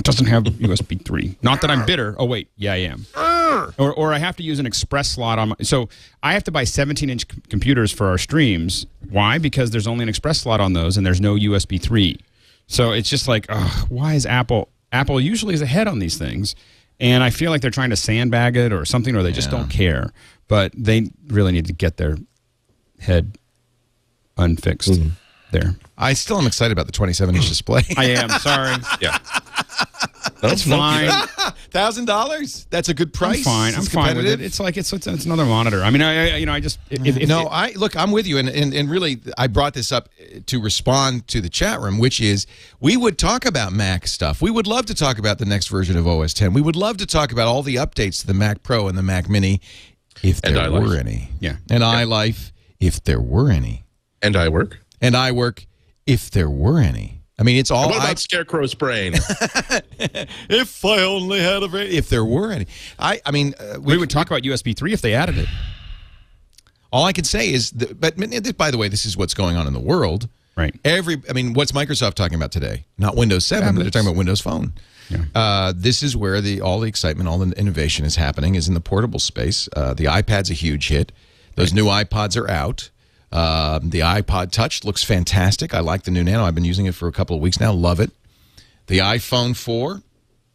doesn't have USB 3. Not that I'm bitter. Oh wait, yeah I am. Or I have to use an express slot on my. So I have to buy 17-inch computers for our streams. Why? Because there's only an express slot on those, and there's no USB 3. So it's just like, why is Apple usually is ahead on these things, and I feel like they're trying to sandbag it or something, or they just don't care. But they really need to get their head unfixed there. I still am excited about the 27-inch display. I am. Sorry. Yeah. That's fine. $1,000? That's a good price. I'm fine with it. It's like it's another monitor. I mean, look, I'm with you, and really, I brought this up to respond to the chat room, which is we would talk about Mac stuff. We would love to talk about the next version of OS 10. We would love to talk about all the updates to the Mac Pro and the Mac Mini, if there were any. Yeah, and iLife, if there were any, and iWork, if there were any. I mean, it's all. What about Scarecrow's brain? If I only had a brain. If there were any. I mean, we would talk about USB 3 if they added it. All I can say is, but by the way, this is what's going on in the world. Right. I mean, what's Microsoft talking about today? Not Windows 7, but they're talking about Windows Phone. Yeah. This is where all the excitement, all the innovation is happening, is in the portable space. The iPad's a huge hit. Those new iPods are out. The iPod Touch looks fantastic. I like the new Nano. I've been using it for a couple of weeks now. Love it. The iPhone 4,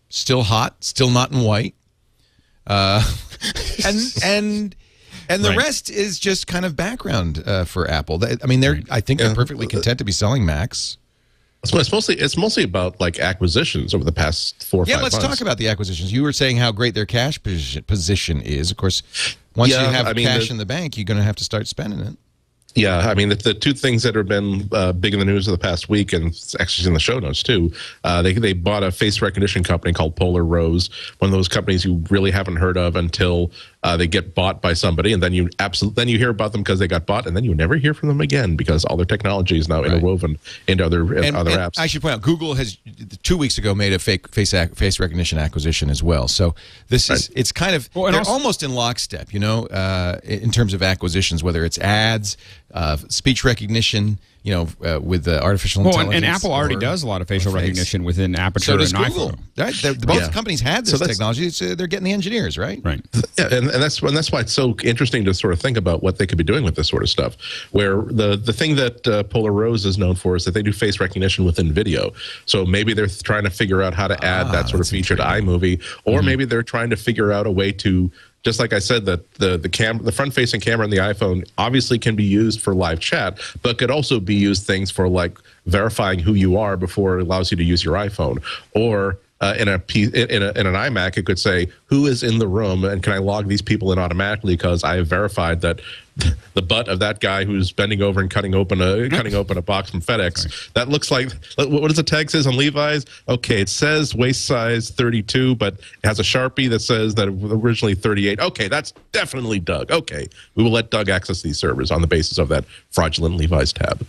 still hot, still not in white. And the rest is just kind of background for Apple. I mean, I think they're perfectly content to be selling Macs. It's mostly about like acquisitions over the past 4 or 5 months. Yeah, let's talk about the acquisitions. You were saying how great their cash position is. Of course, once you have cash in the bank, you're going to have to start spending it. Yeah, I mean, the two things that have been big in the news of the past week, and it's actually in the show notes too, they bought a face recognition company called Polar Rose, one of those companies you really haven't heard of until They get bought by somebody, and then you hear about them because they got bought, and then you never hear from them again because all their technology is now interwoven into other apps. I should point out, Google has 2 weeks ago made a face recognition acquisition as well. So this is it's kind of they're almost in lockstep, you know, in terms of acquisitions, whether it's ads, speech recognition, you know, with artificial intelligence. And Apple already does a lot of facial recognition within Aperture so does and Google. iPhone. Right? Both companies had this technology. They're getting the engineers, right? Right. Yeah, and that's why it's so interesting to sort of think about what they could be doing with this sort of stuff. Where the thing that Polar Rose is known for is that they do face recognition within video. So maybe they're trying to figure out how to add that sort of feature to iMovie, or maybe they're trying to figure out a way to, just like I said, that the front-facing camera on the iPhone obviously can be used for live chat, but could also be used things for like verifying who you are before it allows you to use your iPhone. Or in an iMac, it could say who is in the room and can I log these people in automatically because I have verified that the butt of that guy who's bending over and cutting open a box from FedEx. Right. That looks like, what does the tag says on Levi's? Okay, it says waist size 32, but it has a Sharpie that says that it was originally 38. Okay, that's definitely Doug. Okay, we will let Doug access these servers on the basis of that fraudulent Levi's tab.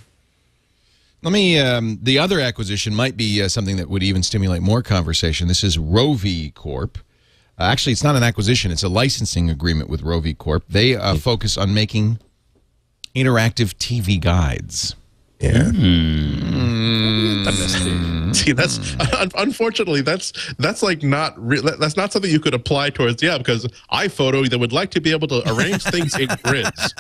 Let me, the other acquisition might be something that would even stimulate more conversation. This is Rovi Corp. Actually, it's not an acquisition. It's a licensing agreement with Rovi Corp. They focus on making interactive TV guides. Yeah. See, that's unfortunately that's like that's not something you could apply towards. Yeah, because iPhoto that would like to be able to arrange things in grids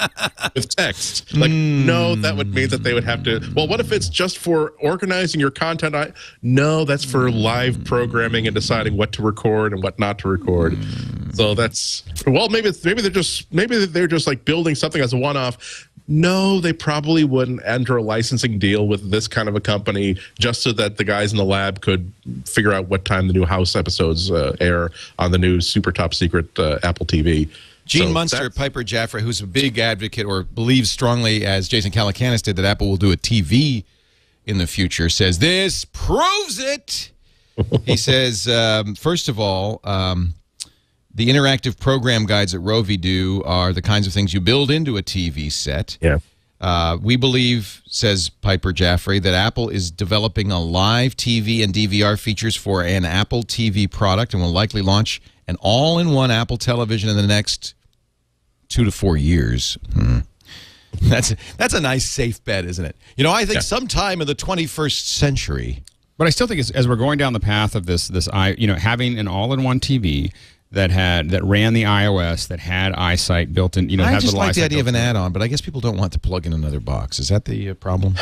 with text. Like, no, that would mean that they would have to. Well, what if it's just for organizing your content? No, that's for live programming and deciding what to record and what not to record. So that's maybe they're just like building something as a one-off. No, they probably wouldn't enter a licensing deal with this kind of a company just so that the guys in the lab could figure out what time the new House episodes air on the new super top secret Apple TV. Gene Munster, Piper Jaffray, who's a big advocate or believes strongly, as Jason Calacanis did, that Apple will do a TV in the future, says this proves it. He says, first of all, the interactive program guides that Rovi do are the kinds of things you build into a TV set. Yeah. We believe, says Piper Jaffray, that Apple is developing a live TV and DVR features for an Apple TV product and will likely launch an all-in-one Apple television in the next 2 to 4 years. That's a nice safe bet, isn't it? You know, I think sometime in the 21st century. But I still think as we're going down the path of this having an all-in-one TV that ran the iOS, that had iSight built in, I just like the idea of an add-on, but I guess people don't want to plug in another box. Is that the problem?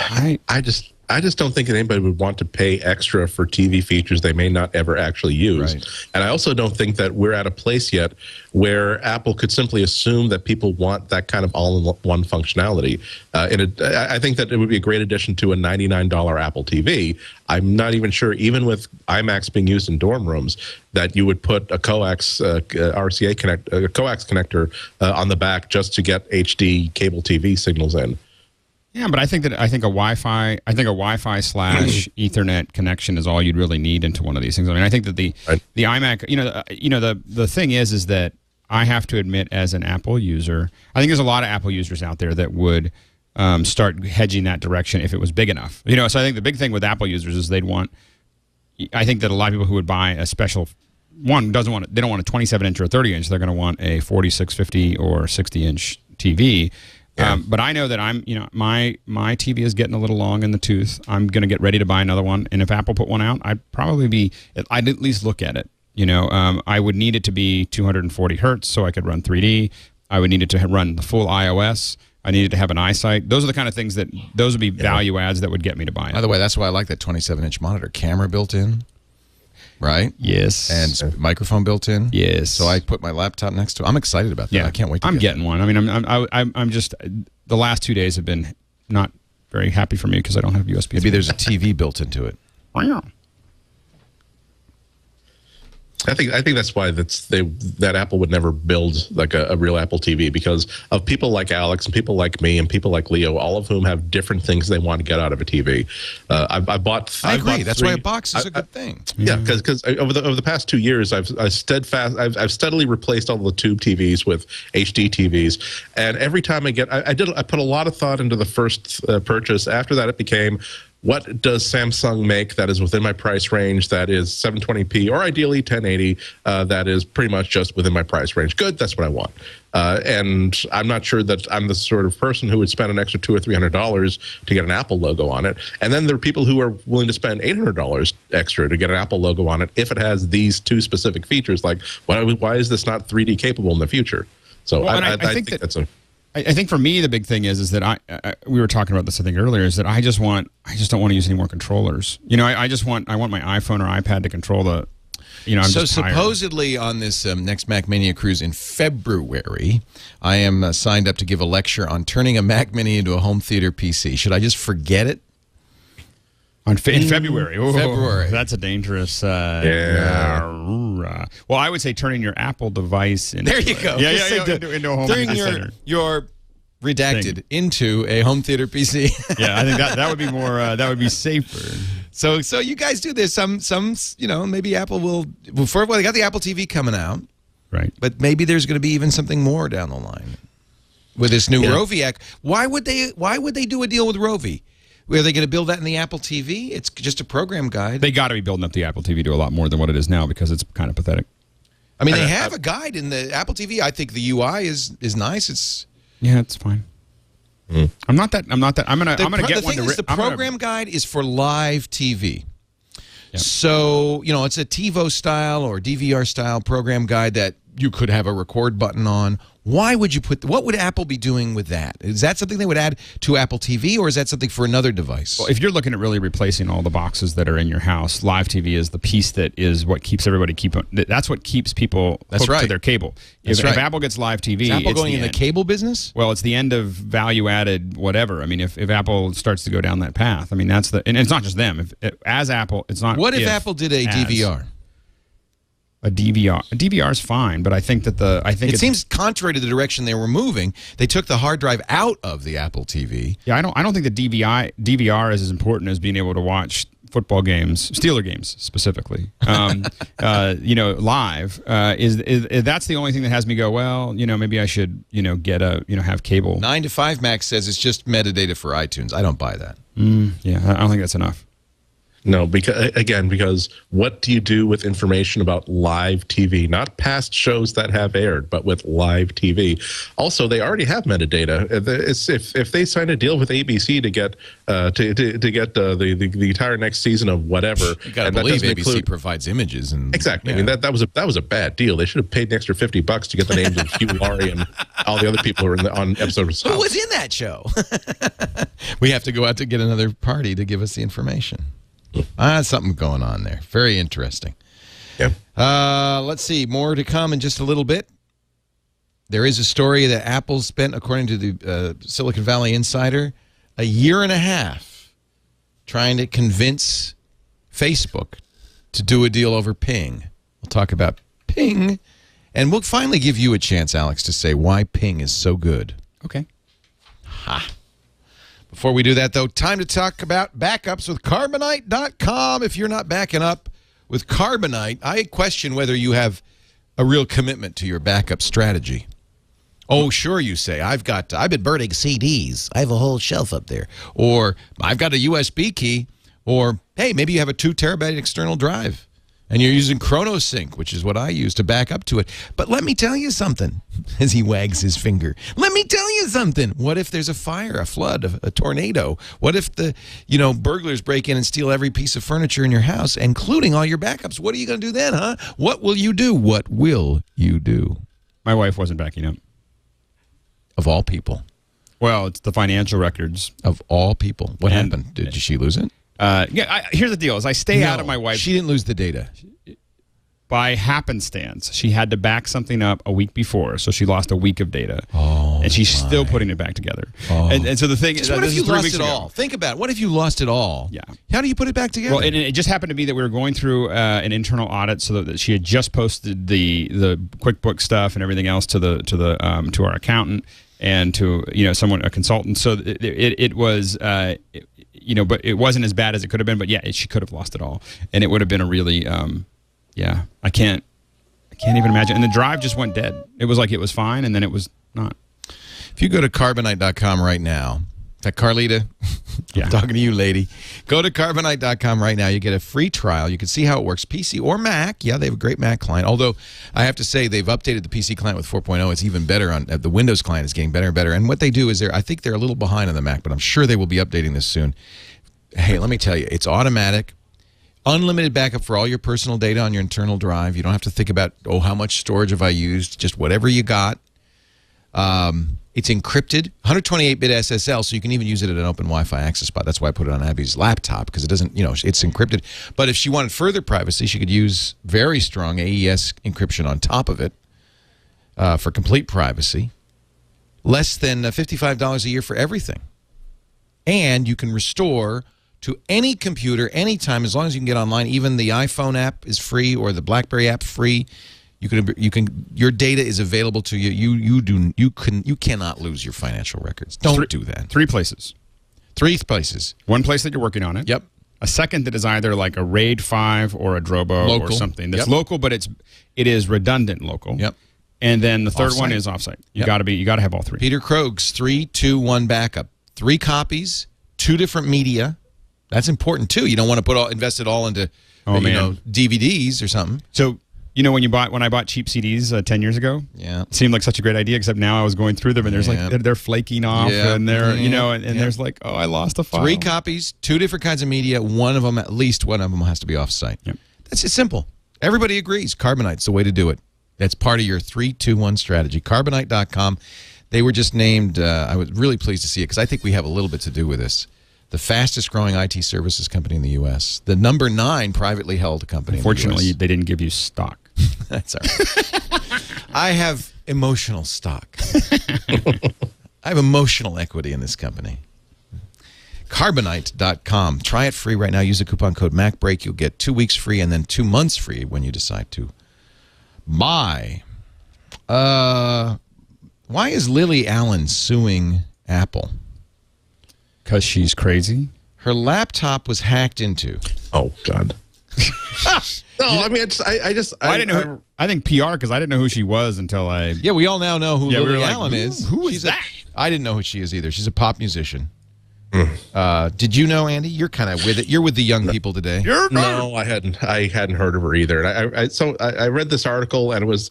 I just don't think that anybody would want to pay extra for TV features they may not ever actually use. Right. And I also don't think that we're at a place yet where Apple could simply assume that people want that kind of all-in-one functionality. I think that it would be a great addition to a $99 Apple TV. I'm not even sure, even with iMacs being used in dorm rooms, that you would put a coax coax connector on the back just to get HD cable TV signals in. Yeah, but I think a Wi-Fi / Ethernet connection is all you'd really need into one of these things. I mean, I think that the iMac, the thing is that I have to admit, as an Apple user, I think there's a lot of Apple users out there that would start hedging that direction if it was big enough. So I think the big thing with Apple users is they'd want. I think that a lot of people who would buy a special they don't want a 27-inch or a 30-inch. They're going to want a 4650 or 60-inch TV. Yeah. But I know that my TV is getting a little long in the tooth. I'm going to get ready to buy another one. And if Apple put one out, I'd at least look at it. I would need it to be 240 hertz so I could run 3D. I would need it to run the full iOS. I needed to have an iSight. Those are the kind of things those would be value adds that would get me to buy it. By the way, that's why I like that 27-inch monitor. Camera built in. Right? Yes. And microphone built in. Yes. So I put my laptop next to it. I'm excited about that. Yeah. I can't wait to I'm getting one. I mean, I'm just, the last 2 days have been not very happy for me because I don't have USB. Maybe there's a TV built into it. I think that's why that Apple would never build like a real Apple TV, because of people like Alex and people like me and people like Leo, all of whom have different things they want to get out of a TV. I agree. That's why a box is a good thing. Yeah, because over the past 2 years, I've steadily replaced all the tube TVs with HD TVs, and every time I put a lot of thought into the first purchase. After that, it became, what does Samsung make that is within my price range, that is 720p or ideally 1080, that is pretty much just within my price range? Good, that's what I want. And I'm not sure that I'm the sort of person who would spend an extra $200 or $300 to get an Apple logo on it. And then there are people who are willing to spend $800 extra to get an Apple logo on it if it has these two specific features. Like, why is this not 3D capable in the future? So well, I think that's a... I think for me the big thing is that we were talking about this I think earlier, is that I just don't want to use any more controllers. You know, I want my iPhone or iPad to control the. You know, I'm so just tired. Supposedly on this next Mac Mania cruise in February, I am signed up to give a lecture on turning a Mac Mini into a home theater PC. Should I just forget it? In February. Ooh, February. That's a dangerous. Yeah. Well, I would say turning your Apple device into. There you go. Into a home theater. your redacted into a home theater PC. Yeah, I think that would be more. That would be safer. So you guys do this. Some maybe Apple will. Well, they got the Apple TV coming out, right? But maybe there's going to be even something more down the line with this new Rovi Act. Why would they do a deal with Rovi? Are they going to build that in the Apple TV? It's just a program guide. They got to be building up the Apple TV to a lot more than what it is now, because it's kind of pathetic. I mean, they have a guide in the Apple TV. I think the UI is nice. It's fine. I'm not that. I'm gonna get one. The program guide is for live TV. Yep. So it's a TiVo style or DVR style program guide that you could have a record button on. Why would you what would Apple be doing with that? Is that something they would add to Apple TV, or is that something for another device? Well, if you're looking at really replacing all the boxes that are in your house, live TV is the piece that is what keeps everybody that's what keeps people hooked to their cable. If Apple gets live TV, is Apple going in the cable business? Well, it's the end of value-added whatever. I mean, if Apple starts to go down that path, I mean, and it's not just them. As Apple, it's not. What if Apple did a DVR? A DVR is fine, but I think that it seems contrary to the direction they were moving. They took the hard drive out of the Apple TV. Yeah, I don't think the DVR is as important as being able to watch football games, Steeler games specifically. Live is that's the only thing that has me go, well, maybe I should get have cable. 9 to 5 Max says it's just metadata for iTunes. I don't buy that. Yeah, I don't think that's enough. No, because what do you do with information about live TV? Not past shows that have aired, but with live TV. Also, they already have metadata. If they sign a deal with ABC to get the entire next season of whatever, you gotta believe ABC provides images and exactly. Yeah. I mean that was a bad deal. They should have paid an extra $50 to get the names of Hugh Laurie and all the other people who are on episodes. Who was in that show? We have to go out to get another party to give us the information. Something going on there. Very interesting. Yep. Let's see. More to come in just a little bit. There is a story that Apple spent, according to the Silicon Valley Insider, a year and a half trying to convince Facebook to do a deal over Ping. We'll talk about Ping, and we'll finally give you a chance, Alex, to say why Ping is so good. Okay. Ha. Before we do that, though, time to talk about backups with Carbonite.com. If you're not backing up with Carbonite, I question whether you have a real commitment to your backup strategy. Oh, sure, you say. I've been burning CDs. I have a whole shelf up there. Or I've got a USB key. Or, hey, maybe you have a 2 terabyte external drive. And you're using ChronoSync, which is what I use to back up to it. But let me tell you something, as he wags his finger. Let me tell you something. What if there's a fire, a flood, a tornado? What if the, burglars break in and steal every piece of furniture in your house, including all your backups? What are you going to do then, huh? What will you do? What will you do? My wife wasn't backing up. Of all people. Well, it's the financial records. Of all people. What happened? Did she lose it? Here's the deal: is I stay out of my wife's. She didn't lose the data. By happenstance, she had to back something up a week before, so she lost a week of data. Oh. and she's still putting it back together. And so the thing is, what if you 3 lost weeks it ago. all? Think about it. What if you lost it all? Yeah. How do you put it back together? Well, and it just happened to be that we were going through an internal audit, so that she had just posted the QuickBooks stuff and everything else to our accountant and to a consultant. So it was but it wasn't as bad as it could have been. But yeah, she could have lost it all, and it would have been a really I can't even imagine. And the drive just went dead. It was like it was fine, and then it was not. If you go to carbonite.com right now, that Carlita, I'm talking to you, lady. Go to carbonite.com right now. You get a free trial. You can see how it works, PC or Mac. Yeah, they have a great Mac client. Although I have to say they've updated the PC client with 4.0. It's even better on the Windows client. Is getting better and better. And what they do is I think they're a little behind on the Mac, but I'm sure they will be updating this soon. Hey, let me tell you, it's automatic. Unlimited backup for all your personal data on your internal drive. You don't have to think about, how much storage have I used? Just whatever you got. It's encrypted, 128-bit SSL, so you can even use it at an open Wi-Fi access spot. That's why I put it on Abby's laptop, because it doesn't, it's encrypted. But if she wanted further privacy, she could use very strong AES encryption on top of it for complete privacy. Less than $55 a year for everything. And you can restore to any computer anytime, as long as you can get online. Even the iPhone app is free, or the BlackBerry app free. You can your data is available to you. You cannot lose your financial records. Don't do that. 3 places. 3 places. One place that you're working on it. Yep. A second that is either like a RAID 5 or a Drobo Local. or something that's local, but it is redundant local. Yep. And then the third one Offsite. is offsite. You got to have all 3. Peter Krog's 3-2-1 backup. 3 copies, 2 different media. That's important too. You don't want to invest it all into DVDs or something. So when I bought cheap CDs 10 years ago, it seemed like such a great idea. Except now I was going through them, and there's they're flaking off, and they're there's like, I lost a file. 3 copies, 2 different kinds of media. At least one of them has to be offsite. Yep. That's just simple. Everybody agrees. Carbonite's the way to do it. That's part of your 3-2-1 strategy. Carbonite.com. They were just named. I was really pleased to see it, because I think we have a little bit to do with this. The fastest growing IT services company in the U.S. The number 9 privately held company. Unfortunately, in the US. they didn't give you stock. That's all right. I have emotional stock. I have emotional equity in this company. Carbonite.com. Try it free right now. Use the coupon code MacBreak. You'll get 2 weeks free and then 2 months free when you decide to buy. Why is Lily Allen suing Apple? Because she's crazy. Her laptop was hacked into. Oh, God. No, I mean, I didn't know. I think PR, because I didn't know who she was until I. Yeah, we all now know who Lily Allen is. Who is that? I didn't know who she is either. She's a pop musician. Did you know, Andy? You're kind of with it. You're with the young people today. No, I hadn't heard of her either. And so I read this article, and it was,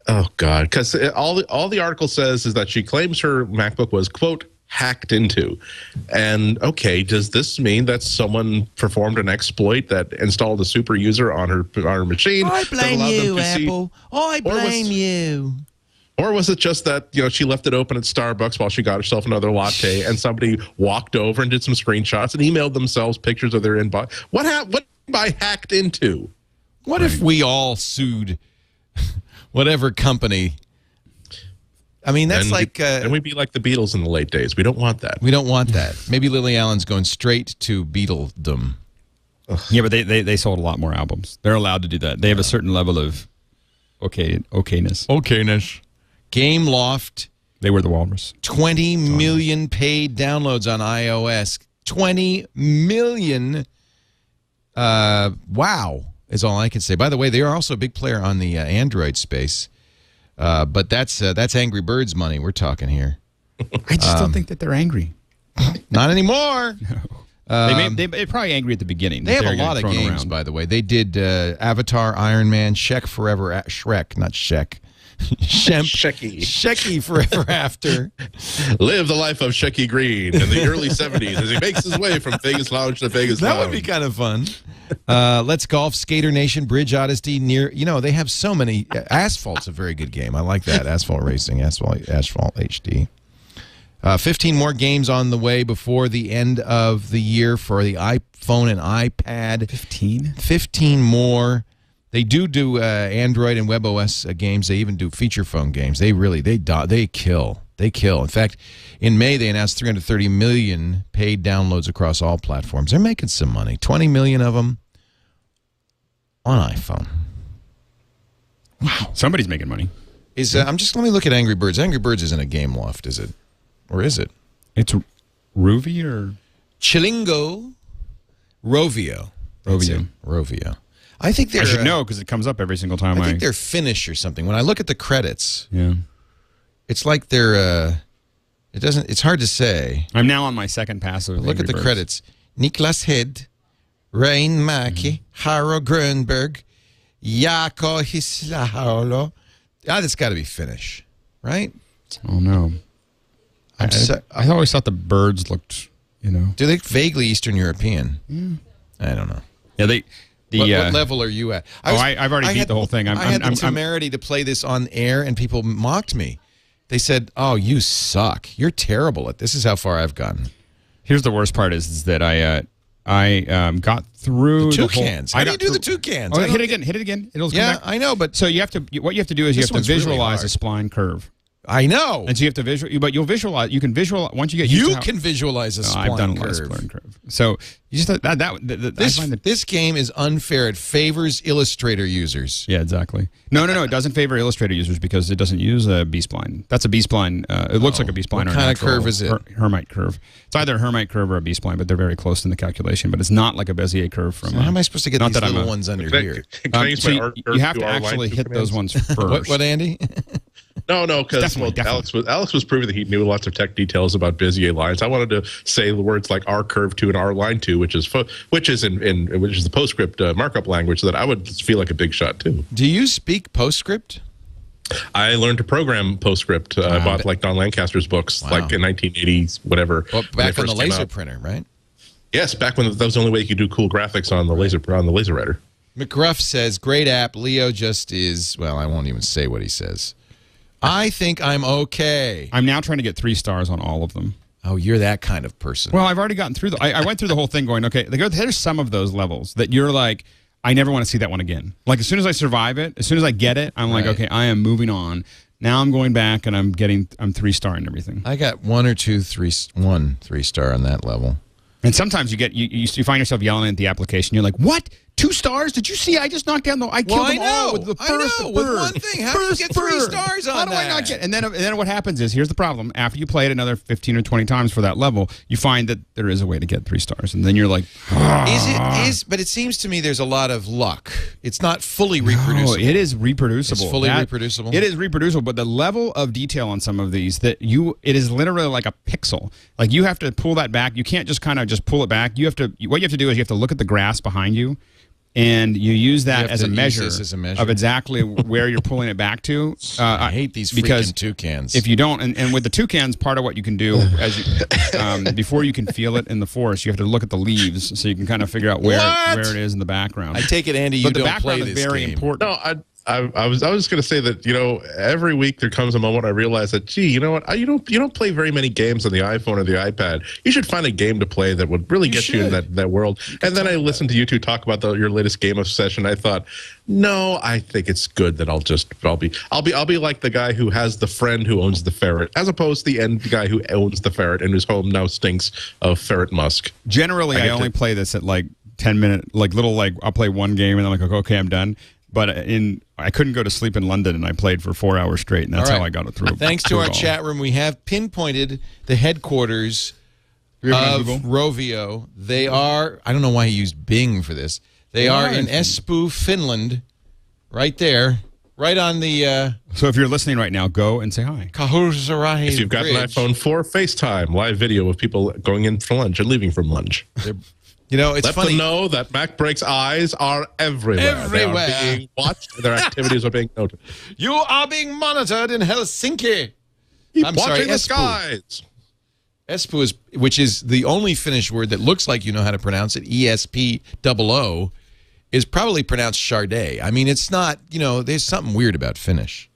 oh God, because all the article says is that she claims her MacBook was, quote, hacked into. And okay, does this mean that someone performed an exploit that installed a super user on her machine? I blame you, Apple. I blame you. Or was it just that, she left it open at Starbucks while she got herself another latte, and somebody walked over and did some screenshots and emailed themselves pictures of their inbox? What by hacked into? What if we all sued whatever company? I mean, that's and we'd be like the Beatles in the late days. We don't want that. We don't want that. Maybe Lily Allen's going straight to Beatledom. Yeah, but they sold a lot more albums. They're allowed to do that. They have a certain level of okayness. Okayness. Gameloft. They were the walrus. 20 million paid downloads on iOS. 20 million. Wow, is all I can say. By the way, they are also a big player on the Android space. But that's Angry Birds money we're talking here. I just don't think that they're angry. Not anymore. No. They're probably angry at the beginning. They have a lot of games, by the way. They did Avatar, Iron Man, Shrek Forever, Shrek, not Shek. Shecky Forever After. Live the life of Shecky Green in the early 70s as he makes his way from Vegas Lounge to Vegas Lounge. That would be kind of fun. Let's Golf, Skater Nation, Bridge Odyssey. They have so many. Asphalt's a very good game. I like that. Asphalt Racing, Asphalt HD. 15 more games on the way before the end of the year for the iPhone and iPad. 15 more. They do Android and WebOS games. They even do feature phone games. They kill. They kill. In fact, in May, they announced 330 million paid downloads across all platforms. They're making some money. 20 million of them on iPhone. Wow. Somebody's making money. Let me look at Angry Birds. Angry Birds isn't a game loft, is it? Or is it? It's Ruvi or Chilingo Rovio. Rovio. I think they're... I should know because it comes up every single time. I think they're Finnish or something. When I look at the credits, yeah, it's like they're... It's hard to say. I'm now on my second pass of Look at the credits. Niklas Hed, Rein Maki, Haro Grönberg, Jaakko Hislaholo. That's got to be Finnish, right? Oh, no. I always thought the birds looked, Do they look vaguely Eastern European? Yeah. I don't know. Yeah, what level are you at? I've already beat the whole thing. I had the temerity to play this on air, and people mocked me. They said, "Oh, you suck. You're terrible at this." Is how far I've gotten. Here's the worst part: is that I got through the toucans. How do you do the toucans? Oh, hit it again. It'll come back. I know, but so what you have to do is you have to visualize a spline curve. I know. And so you have to but you'll visualize. You can visualize once you get. You can visualize a spline curve. I've done a spline curve. So you just this game is unfair. It favors Illustrator users. Yeah, exactly. No. It doesn't favor Illustrator users because it doesn't use a B-spline. That's a B-spline. It looks like a B-spline. What kind of curve is it? Hermite curve. It's either a Hermite curve or a B-spline, but they're very close in the calculation. But it's not like a Bezier curve from. So how am I supposed to get these little ones under here? So you have to actually hit those ones first. What, Andy? No, because Alex was proving that he knew lots of tech details about Bezier lines. I wanted to say the words like R curve 2 and R line 2, which is the PostScript markup language, so that I would feel like a big shot too. Do you speak PostScript? I learned to program PostScript. I bought like Don Lancaster's books, like in 1980s, whatever. Well, back on the laser printer, right? Yes, back when that was the only way you could do cool graphics on the laser writer. McGruff says, "Great app. Leo just is." Well, I won't even say what he says. I think I'm okay. I'm now trying to get 3 stars on all of them. Oh, you're that kind of person. Well, I've already gotten through I went through the whole thing going, okay, there's some of those levels that you're like, I never want to see that one again. Like, as soon as I survive it, as soon as I get it, I'm like, okay, I am moving on. Now I'm going back and I'm 3-star and everything. I got 1 or 2 3-star on that level. And sometimes you find yourself yelling at the application. You're like, what? 2 stars? Did you see? I just knocked down I killed them all with the first with one thing. How do you get 3 stars on that? How do I not get? And then what happens is, here's the problem. After you play it another 15 or 20 times for that level, you find that there is a way to get 3 stars, and then you're like, But it seems to me there's a lot of luck. It's not fully reproducible. No, it is reproducible. It's fully reproducible. It is reproducible, but the level of detail on some of these it is literally like a pixel. Like, you have to pull that back. You can't just kind of just pull it back. What you have to do is you have to look at the grass behind you. And you use that as a measure of exactly where you're pulling it back to. I hate these freaking toucans. If you don't, and with the toucans, part of what you can do before you can feel it in the forest, you have to look at the leaves so you can kind of figure out where it is in the background. I take it, Andy, you don't play this game. But the background is very important. No, I was just going to say that, every week there comes a moment I realize that, gee, you know what? You don't play very many games on the iPhone or the iPad. You should find a game to play that would really get you in that world. And then I listened to you two talk about your latest game obsession. I thought, no, I think it's good that I'll be like the guy who has the friend who owns the ferret, as opposed to the guy who owns the ferret and whose home now stinks of ferret musk. Generally, I only play this at like 10-minute, I'll play one game and then I'm like, okay, I'm done. But I couldn't go to sleep in London, and I played for 4 hours straight, and that's how I got it through. Thanks to our chat room, we have pinpointed the headquarters of Rovio. They are, I don't know why he used Bing for this. They are in Espoo, Finland, right there, right on the... So if you're listening right now, go and say hi. Kahursarai If you've got an iPhone 4, FaceTime, live video of people going in for lunch and leaving from lunch. It's Let funny. them know that MacBreak's eyes are everywhere. They are being watched. Their activities are being noted. You are being monitored in Helsinki. I'm watching the skies. Espoo which is the only Finnish word that looks like you know how to pronounce it. ESPOO is probably pronounced Charday. I mean, it's not. There's something weird about Finnish.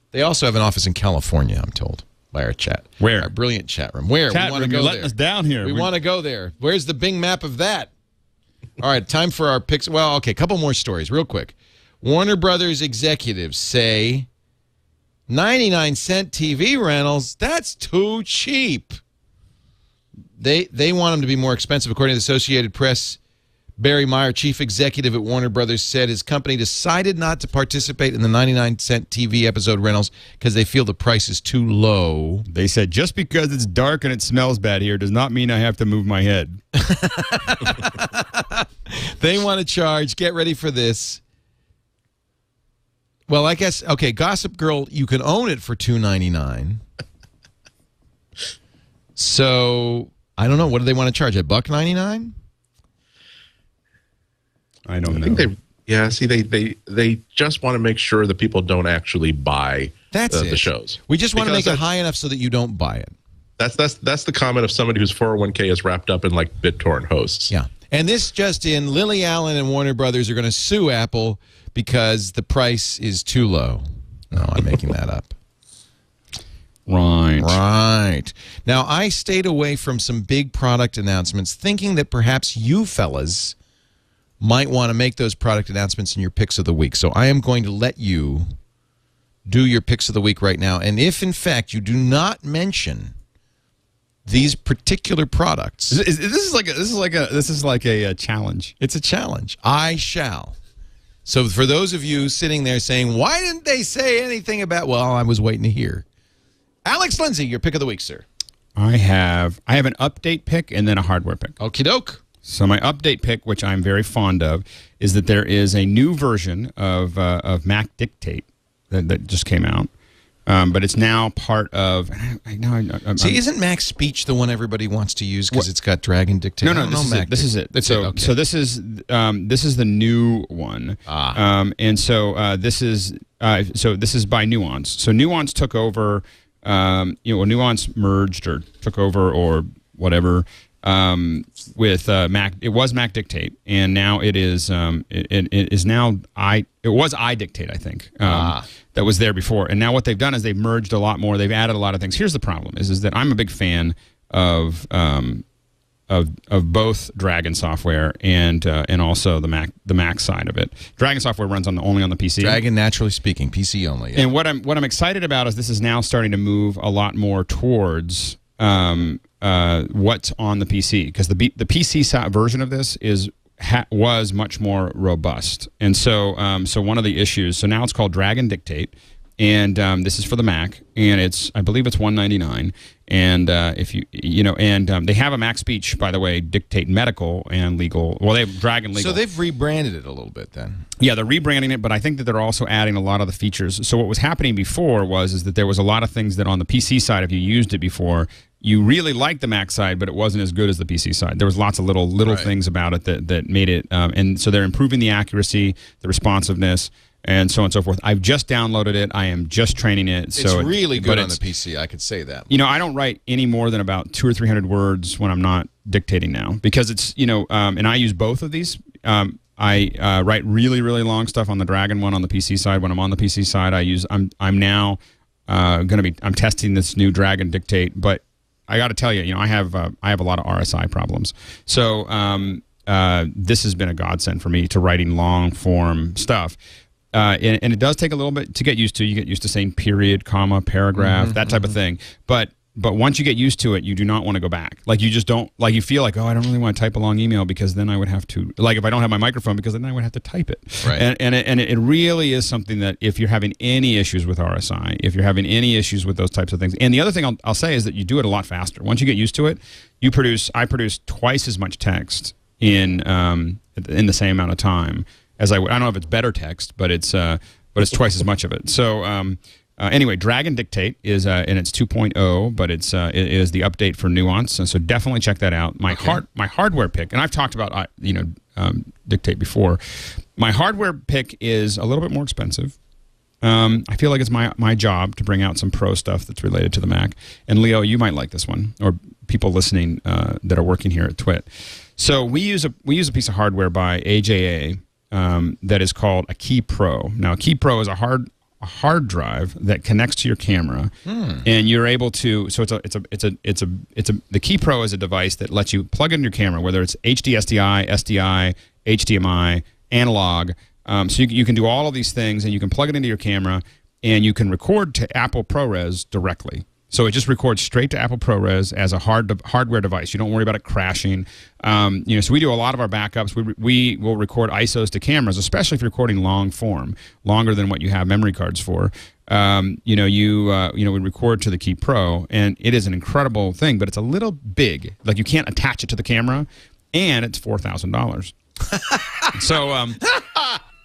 They also have an office in California, I'm told. By our chat. Where? Our brilliant chat room. Where? Chat we want to room, go you're letting there. us down here. We want to go there. Where's the Bing map of that? All right, time for our picks. Well, okay, a couple more stories real quick. Warner Brothers executives say 99-cent TV rentals, that's too cheap. They want them to be more expensive. According to the Associated Press, Barry Meyer, chief executive at Warner Brothers, said his company decided not to participate in the 99-cent TV episode rentals because they feel the price is too low. They said, just because it's dark and it smells bad here does not mean I have to move my head. They want to charge, get ready for this. Well, I guess, okay, Gossip Girl, you can own it for $2.99. So, I don't know. What do they want to charge? $1.99? I don't know. I think they just want to make sure that people don't actually buy the shows. We just want to make it high enough so that you don't buy it. That's the comment of somebody whose 401k is wrapped up in like BitTorrent hosts. Yeah. And this just in, Lily Allen and Warner Brothers are going to sue Apple because the price is too low. No, I'm making that up. Right. Now, I stayed away from some big product announcements thinking that perhaps you fellas might want to make those product announcements in your picks of the week. So I am going to let you do your picks of the week right now. And if, in fact, you do not mention these particular products, this is like a challenge. It's a challenge. I shall. So for those of you sitting there saying, why didn't they say anything about, well, I was waiting to hear. Alex Lindsay, your pick of the week, sir. I have an update pick and then a hardware pick. Okie doke. So my update pick, which I'm very fond of, is that there is a new version of Mac Dictate that just came out. But it's now part of. See, isn't Mac Speech the one everybody wants to use because it's got Dragon Dictate? No, this is it. So this is the new one. And so this is by Nuance. So Nuance took over. Nuance merged or took over or whatever with Mac. It was Mac Dictate, and now it is. It is now It was iDictate, I think. That was there before, and now what they've done is they've merged a lot more. They've added a lot of things. Here's the problem: is that I'm a big fan of both Dragon software and also the Mac side of it. Dragon software runs only on the PC. Dragon, naturally speaking, PC only. Yeah. And what I'm excited about is this is now starting to move a lot more towards what's on the PC, because the PC version of this was much more robust. And so one of the issues, so now it's called Dragon Dictate, and this is for the Mac, and I believe it's $199. And they have a Mac Speech, by the way, Dictate Medical and Legal. Well, they have Dragon Legal. So they've rebranded it a little bit then. Yeah, they're rebranding it, but I think that they're also adding a lot of the features. So what was happening before is that there was a lot of things that on the PC side, if you used it before, you really liked the Mac side, but it wasn't as good as the PC side. There was lots of little things about it that made it, and so they're improving the accuracy, the responsiveness, and so on and so forth. I've just downloaded it. I am just training it. It's really good on the PC. I could say that. I don't write any more than about 200 or 300 words when I'm not dictating now, because it's and I use both of these. I write really, really long stuff on the Dragon one on the PC side. When I'm on the PC side, I'm now I'm testing this new Dragon Dictate, but I got to tell you, I have a lot of RSI problems. So this has been a godsend for me to writing long form stuff. And it does take a little bit to get used to. You get used to saying period, comma, paragraph, that type of thing. But once you get used to it, you do not want to go back. Like, you just don't, like, you feel like, I don't really want to type a long email because then I would have to, like, if I don't have my microphone, because then I would have to type it. Right. And it really is something that if you're having any issues with RSI, if you're having any issues with those types of things, and the other thing I'll say is that you do it a lot faster. Once you get used to it, I produce twice as much text in the same amount of time as I would. I don't know if it's better text, but it's twice as much of it. So anyway, Dragon Dictate is and it's 2.0, but it is the update for Nuance, and so definitely check that out. My hardware pick, and I've talked about Dictate before. My hardware pick is a little bit more expensive. I feel like it's my job to bring out some pro stuff that's related to the Mac. And Leo, you might like this one, or people listening that are working here at Twit. So we use a piece of hardware by AJA. That is called a Key Pro. Now, a Key Pro is a hard drive that connects to your camera, and you're able to. So the Key Pro is a device that lets you plug in your camera, whether it's HD SDI, SDI, HDMI, analog. So you can do all of these things, and you can plug it into your camera, and you can record to Apple ProRes directly. So it just records straight to Apple ProRes as a hardware device. You don't worry about it crashing. So we do a lot of our backups. We will record ISOs to cameras, especially if you're recording long form, longer than what you have memory cards for. We record to the Key Pro, and it is an incredible thing, but it's a little big. Like, you can't attach it to the camera, and it's $4,000.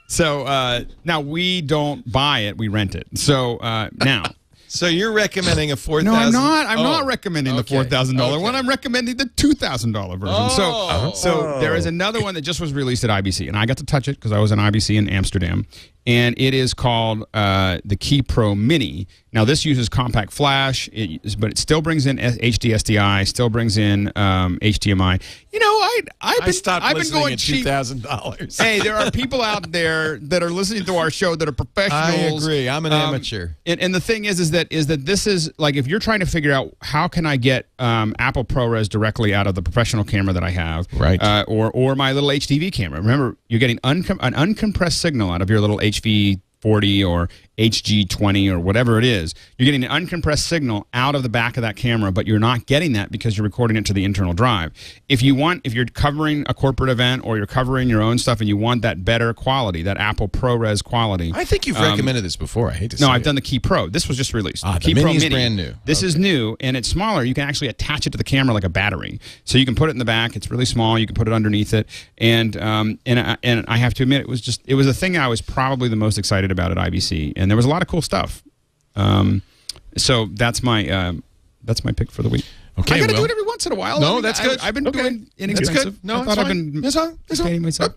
So now we don't buy it; we rent it. So now. So you're recommending a $4,000? No, I'm not. I'm not recommending the $4,000 one. I'm recommending the $2,000 version. So there is another one that just was released at IBC, and I got to touch it because I was in IBC in Amsterdam, and it is called the Key Pro Mini. Now, this uses compact flash, but it still brings in HD SDI, still brings in HDMI. I've been going cheap. $2,000. Hey, there are people out there that are listening to our show that are professionals. I agree. I'm an amateur. And the thing is that this is like, if you're trying to figure out how can I get Apple ProRes directly out of the professional camera that I have, right? Or my little HDV camera. Remember, you're getting an uncompressed signal out of your little HV40 or HG20 or whatever it is. You're getting an uncompressed signal out of the back of that camera, but you're not getting that because you're recording it to the internal drive. If you're covering a corporate event or you're covering your own stuff and you want that better quality, that Apple ProRes quality. I think you've recommended this before. I hate to say I've done the Key Pro. This was just released. The Key Mini Pro is Mini. brand new. This is new, and it's smaller. You can actually attach it to the camera like a battery. So you can put it in the back. It's really small. You can put it underneath it. And I have to admit, it was the thing I was probably the most excited about at IBC. And there was a lot of cool stuff. So that's my pick for the week. Okay, I got to do it every once in a while. No, that's good. I've been doing inexpensive. That's good. No, I thought I've been educating myself.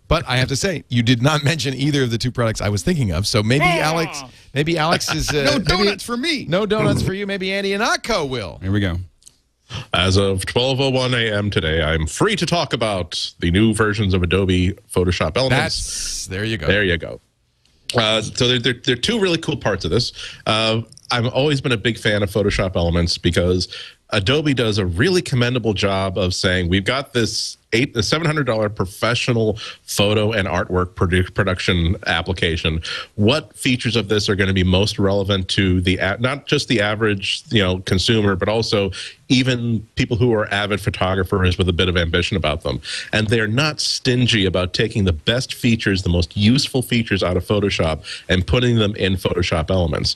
But I have to say, you did not mention either of the two products I was thinking of. So maybe Alex is no donuts for me. No donuts for you. Maybe Andy Ihnatko will. Here we go. As of 12:01 a.m. today, I'm free to talk about the new versions of Adobe Photoshop Elements. There you go. There you go. So there are two really cool parts of this. I've always been a big fan of Photoshop Elements because Adobe does a really commendable job of saying, we've got this $700 professional photo and artwork production application. What features of this are going to be most relevant to the not just the average consumer, but also even people who are avid photographers with a bit of ambition about them? And they're not stingy about taking the best features, the most useful features out of Photoshop and putting them in Photoshop Elements.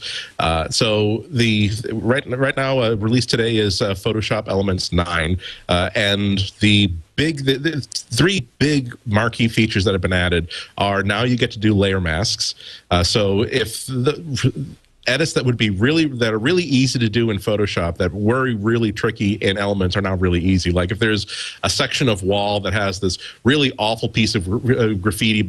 So right now, released today is Photoshop Elements 9, and the three big marquee features that have been added are now you get to do layer masks. So if the edits that are really easy to do in Photoshop that were really tricky in Elements are now really easy. Like if there's a section of wall that has this really awful piece of graffiti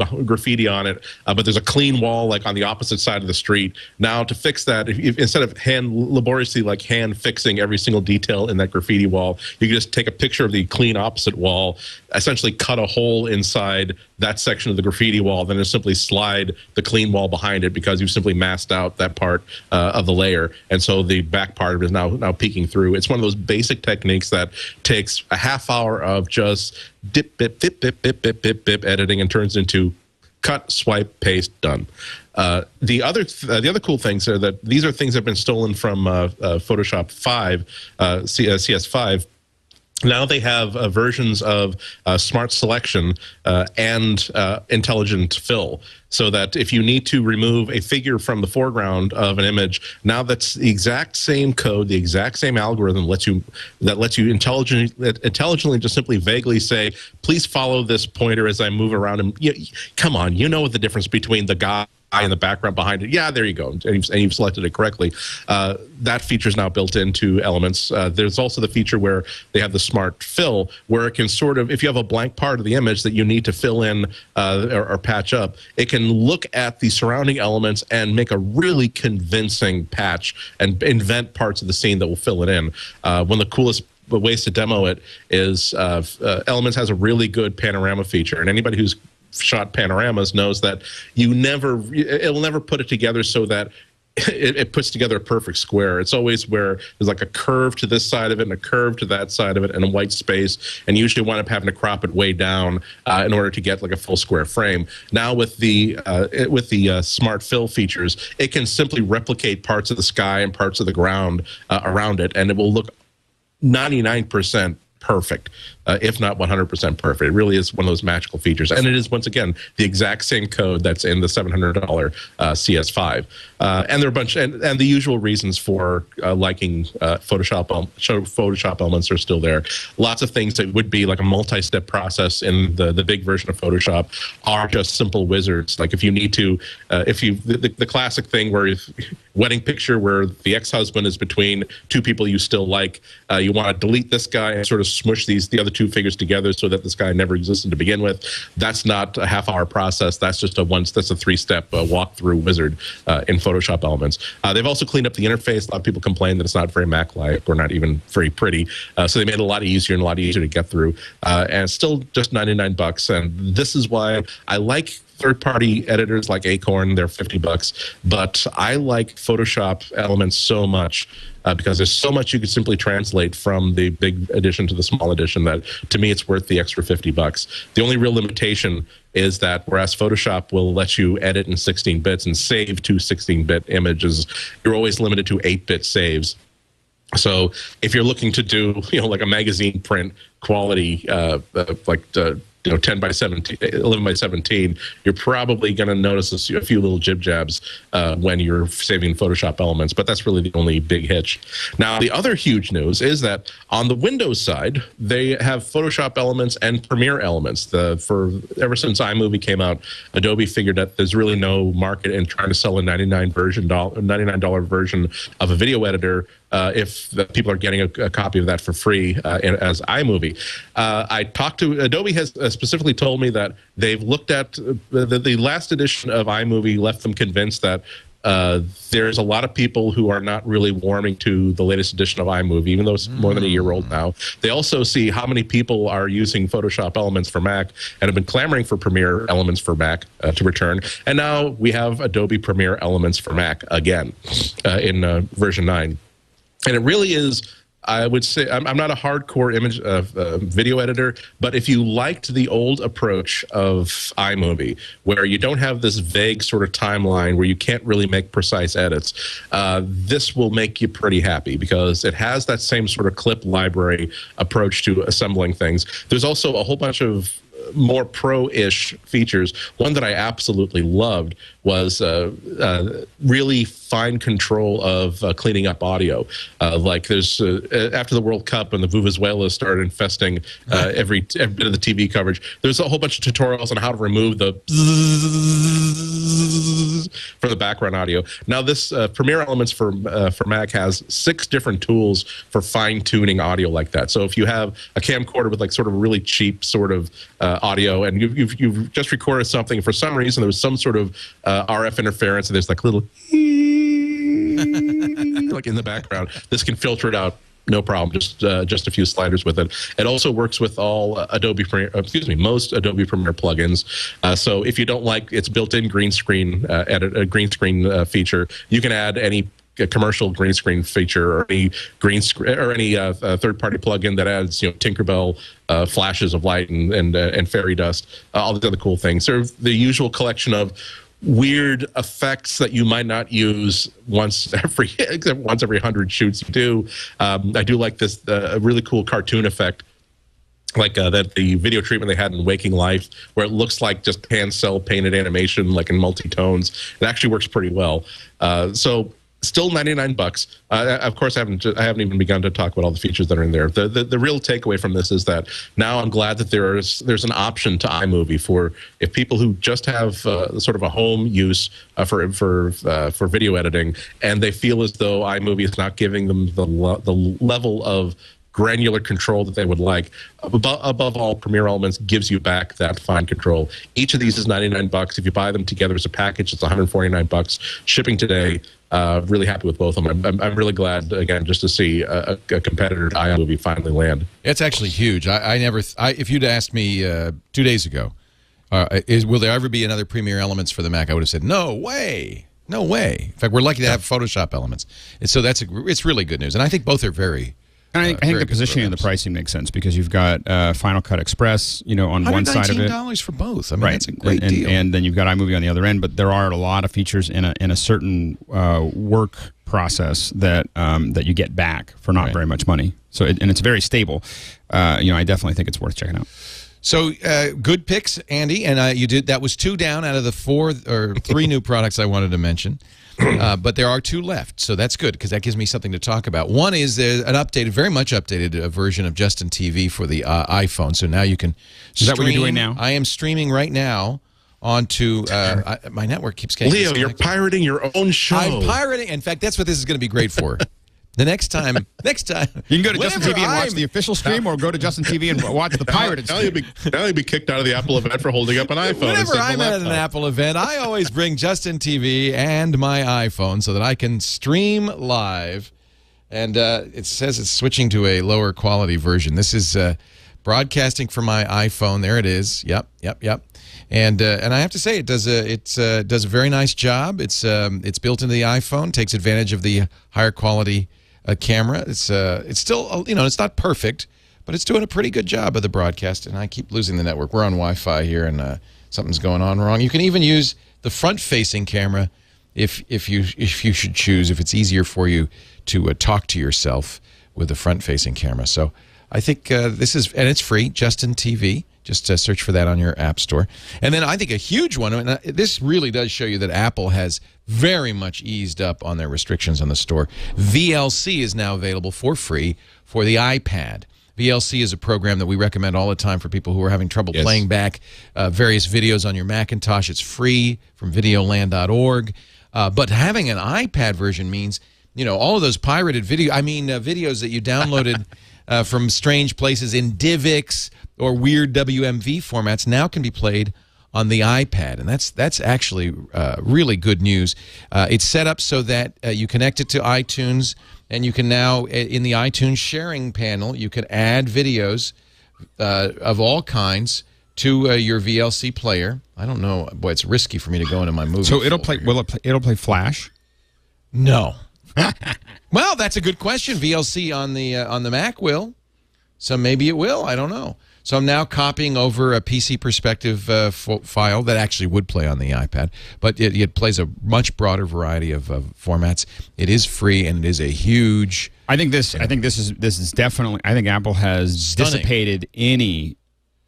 on it, but there's a clean wall like on the opposite side of the street. Now to fix that, if instead of laboriously hand fixing every single detail in that graffiti wall, you can just take a picture of the clean opposite wall, essentially cut a hole inside that section of the graffiti wall, then just simply slide the clean wall behind it because you've simply masked out that part of the layer, and so the back part of it is now peeking through. It's one of those basic techniques that takes a half hour of just dip, bip, bip, bip, bip, bip, bip, bip editing and turns into cut, swipe, paste, done. The other cool things are that these are things that have been stolen from Photoshop 5, CS5. Now they have versions of Smart Selection and Intelligent Fill, so that if you need to remove a figure from the foreground of an image, now that's the exact same code, the exact same algorithm that lets you intelligently just simply vaguely say, please follow this pointer as I move around. And come on, you know what the difference between the guy in the background behind it. Yeah, there you go. And you've selected it correctly. That feature is now built into Elements. There's also the feature where they have the Smart Fill, where it can sort of, if you have a blank part of the image that you need to fill in or patch up, it can look at the surrounding elements and make a really convincing patch and invent parts of the scene that will fill it in. One of the coolest ways to demo it is Elements has a really good panorama feature, and anybody who's shot panoramas knows that it'll never put it together so that it puts together a perfect square. It's always where there's like a curve to this side of it and a curve to that side of it and a white space, and you usually wind up having to crop it way down in order to get like a full square frame. Now with the smart fill features, it can simply replicate parts of the sky and parts of the ground around it, and it will look 99% perfect, if not 100% perfect. It really is one of those magical features. And it is, once again, the exact same code that's in the $700 CS5. And there are a bunch, and the usual reasons for liking Photoshop elements are still there. Lots of things that would be like a multi-step process in the big version of Photoshop are just simple wizards. Like if you need to, the classic thing where wedding picture where the ex-husband is between two people you still like, you want to delete this guy and sort of smush the other two figures together so that this guy never existed to begin with. That's not a half-hour process. That's just that's a three-step walkthrough wizard in Photoshop Elements. They've also cleaned up the interface. A lot of people complain that it's not very Mac-like or not even very pretty. So they made it a lot easier and a lot easier to get through. And it's still just $99. And this is why I like third-party editors like Acorn. They're $50, but I like Photoshop Elements so much because there's so much you could simply translate from the big edition to the small edition that, to me, it's worth the extra $50. The only real limitation is that whereas Photoshop will let you edit in 16 bits and save two 16-bit images, you're always limited to 8-bit saves. So if you're looking to do, like a magazine print quality, 10 by 17, 11 by 17, you're probably going to notice a few little jib-jabs when you're saving Photoshop Elements, but that's really the only big hitch. Now, the other huge news is that on the Windows side, they have Photoshop Elements and Premiere Elements. Ever since iMovie came out, Adobe figured that there's really no market in trying to sell a $99 version of a video editor if the people are getting a copy of that for free as iMovie. I talked to Adobe has specifically told me that they've looked at the last edition of iMovie, left them convinced that there's a lot of people who are not really warming to the latest edition of iMovie, even though it's more than a year old now. They also see how many people are using Photoshop Elements for Mac and have been clamoring for Premiere Elements for Mac to return. And now we have Adobe Premiere Elements for Mac again in version 9. And it really is, I would say, I'm not a hardcore video editor, but if you liked the old approach of iMovie, where you don't have this vague sort of timeline where you can't really make precise edits, this will make you pretty happy because it has that same sort of clip library approach to assembling things. There's also a whole bunch of more pro-ish features. One that I absolutely loved was really fine control of cleaning up audio. Like there's after the World Cup and the vuvuzelas started infesting every bit of the TV coverage, there's a whole bunch of tutorials on how to remove the from the background audio. Now this Premiere Elements for Mac has 6 different tools for fine-tuning audio like that. So if you have a camcorder with like sort of really cheap sort of audio and you've just recorded something, for some reason there was some sort of RF interference and there's like little like in the background, this can filter it out. No problem. Just a few sliders with it. It also works with all Adobe Premiere, most Adobe Premiere plugins. So if you don't like its built-in green screen feature, you can add any commercial green screen feature or any third-party plugin that adds Tinkerbell flashes of light and fairy dust, all the other cool things. They're the usual collection of weird effects that you might not use once every 100 shoots you do. I do like this really cool cartoon effect, like that the video treatment they had in Waking Life, where it looks like just hand cell painted animation, like in multi-tones. It actually works pretty well. So still $99. Of course, I haven't even begun to talk about all the features that are in there. The real takeaway from this is that now I'm glad that there's an option to iMovie for if people who just have sort of a home use for video editing, and they feel as though iMovie is not giving them the level of granular control that they would like. Above all, Premiere Elements gives you back that fine control. Each of these is $99. If you buy them together as a package, it's $149. Shipping today. Really happy with both of them. I'm really glad, again, just to see a competitor to iMovie finally land. It's actually huge. If you'd asked me 2 days ago, will there ever be another Premiere Elements for the Mac, I would have said, no way. No way. In fact, we're lucky to have Photoshop elements. And so it's really good news. And I think both are very. And I think the positioning and the pricing makes sense because you've got Final Cut Express, on one side of it. $119 for both. I mean, that's a great deal. And then you've got iMovie on the other end. But there are a lot of features in a certain work process that you get back for not very much money. So and it's very stable. I definitely think it's worth checking out. So good picks, Andy, and you did. That was 2 down out of the 4 or 3 new products I wanted to mention. But there are 2 left, so that's good because that gives me something to talk about. One is an updated, very much updated version of Justin TV for the iPhone. So now you can stream. Is that what you're doing now? I am streaming right now onto my network keeps getting Leo, disconnected. you're pirating your own show. I'm pirating. In fact, that's what this is going to be great for. The next time you can go to Justin TV and watch the official stream, or go to Justin TV and watch the pirated stream. Now you'll be kicked out of the Apple event for holding up an iPhone. Whenever I'm at an Apple event, I always bring Justin TV and my iPhone so that I can stream live. And it says it's switching to a lower quality version. This is broadcasting from my iPhone. There it is. Yep. And I have to say, it does a very nice job. It's built into the iPhone, takes advantage of the higher quality camera. It's still, it's not perfect, but it's doing a pretty good job of the broadcast. And I keep losing the network. We're on Wi-Fi here, and something's going on wrong. You can even use the front-facing camera if you should choose. If it's easier for you to talk to yourself with the front-facing camera. So I think this is, and it's free. Justin TV. Just search for that on your app store. And then I think a huge one, and this really does show you that Apple has very much eased up on their restrictions on the store. VLC is now available for free for the iPad. VLC is a program that we recommend all the time for people who are having trouble playing back various videos on your Macintosh. It's free from videoland.org. But having an iPad version means, all of those pirated videos that you downloaded from strange places in DivX or weird WMV formats now can be played on the iPad, and that's actually really good news. It's set up so that you connect it to iTunes, and you can now, in the iTunes sharing panel, you can add videos of all kinds to your VLC player. I don't know, boy, it's risky for me to go into my movie. So it'll play. It'll play Flash? No. Well, that's a good question. VLC on the Mac will, so maybe it will. I don't know. So I'm now copying over a PC Perspective file that actually would play on the iPad, but it plays a much broader variety of formats. It is free, and it is a huge. I think this is definitely. I think Apple has dissipated any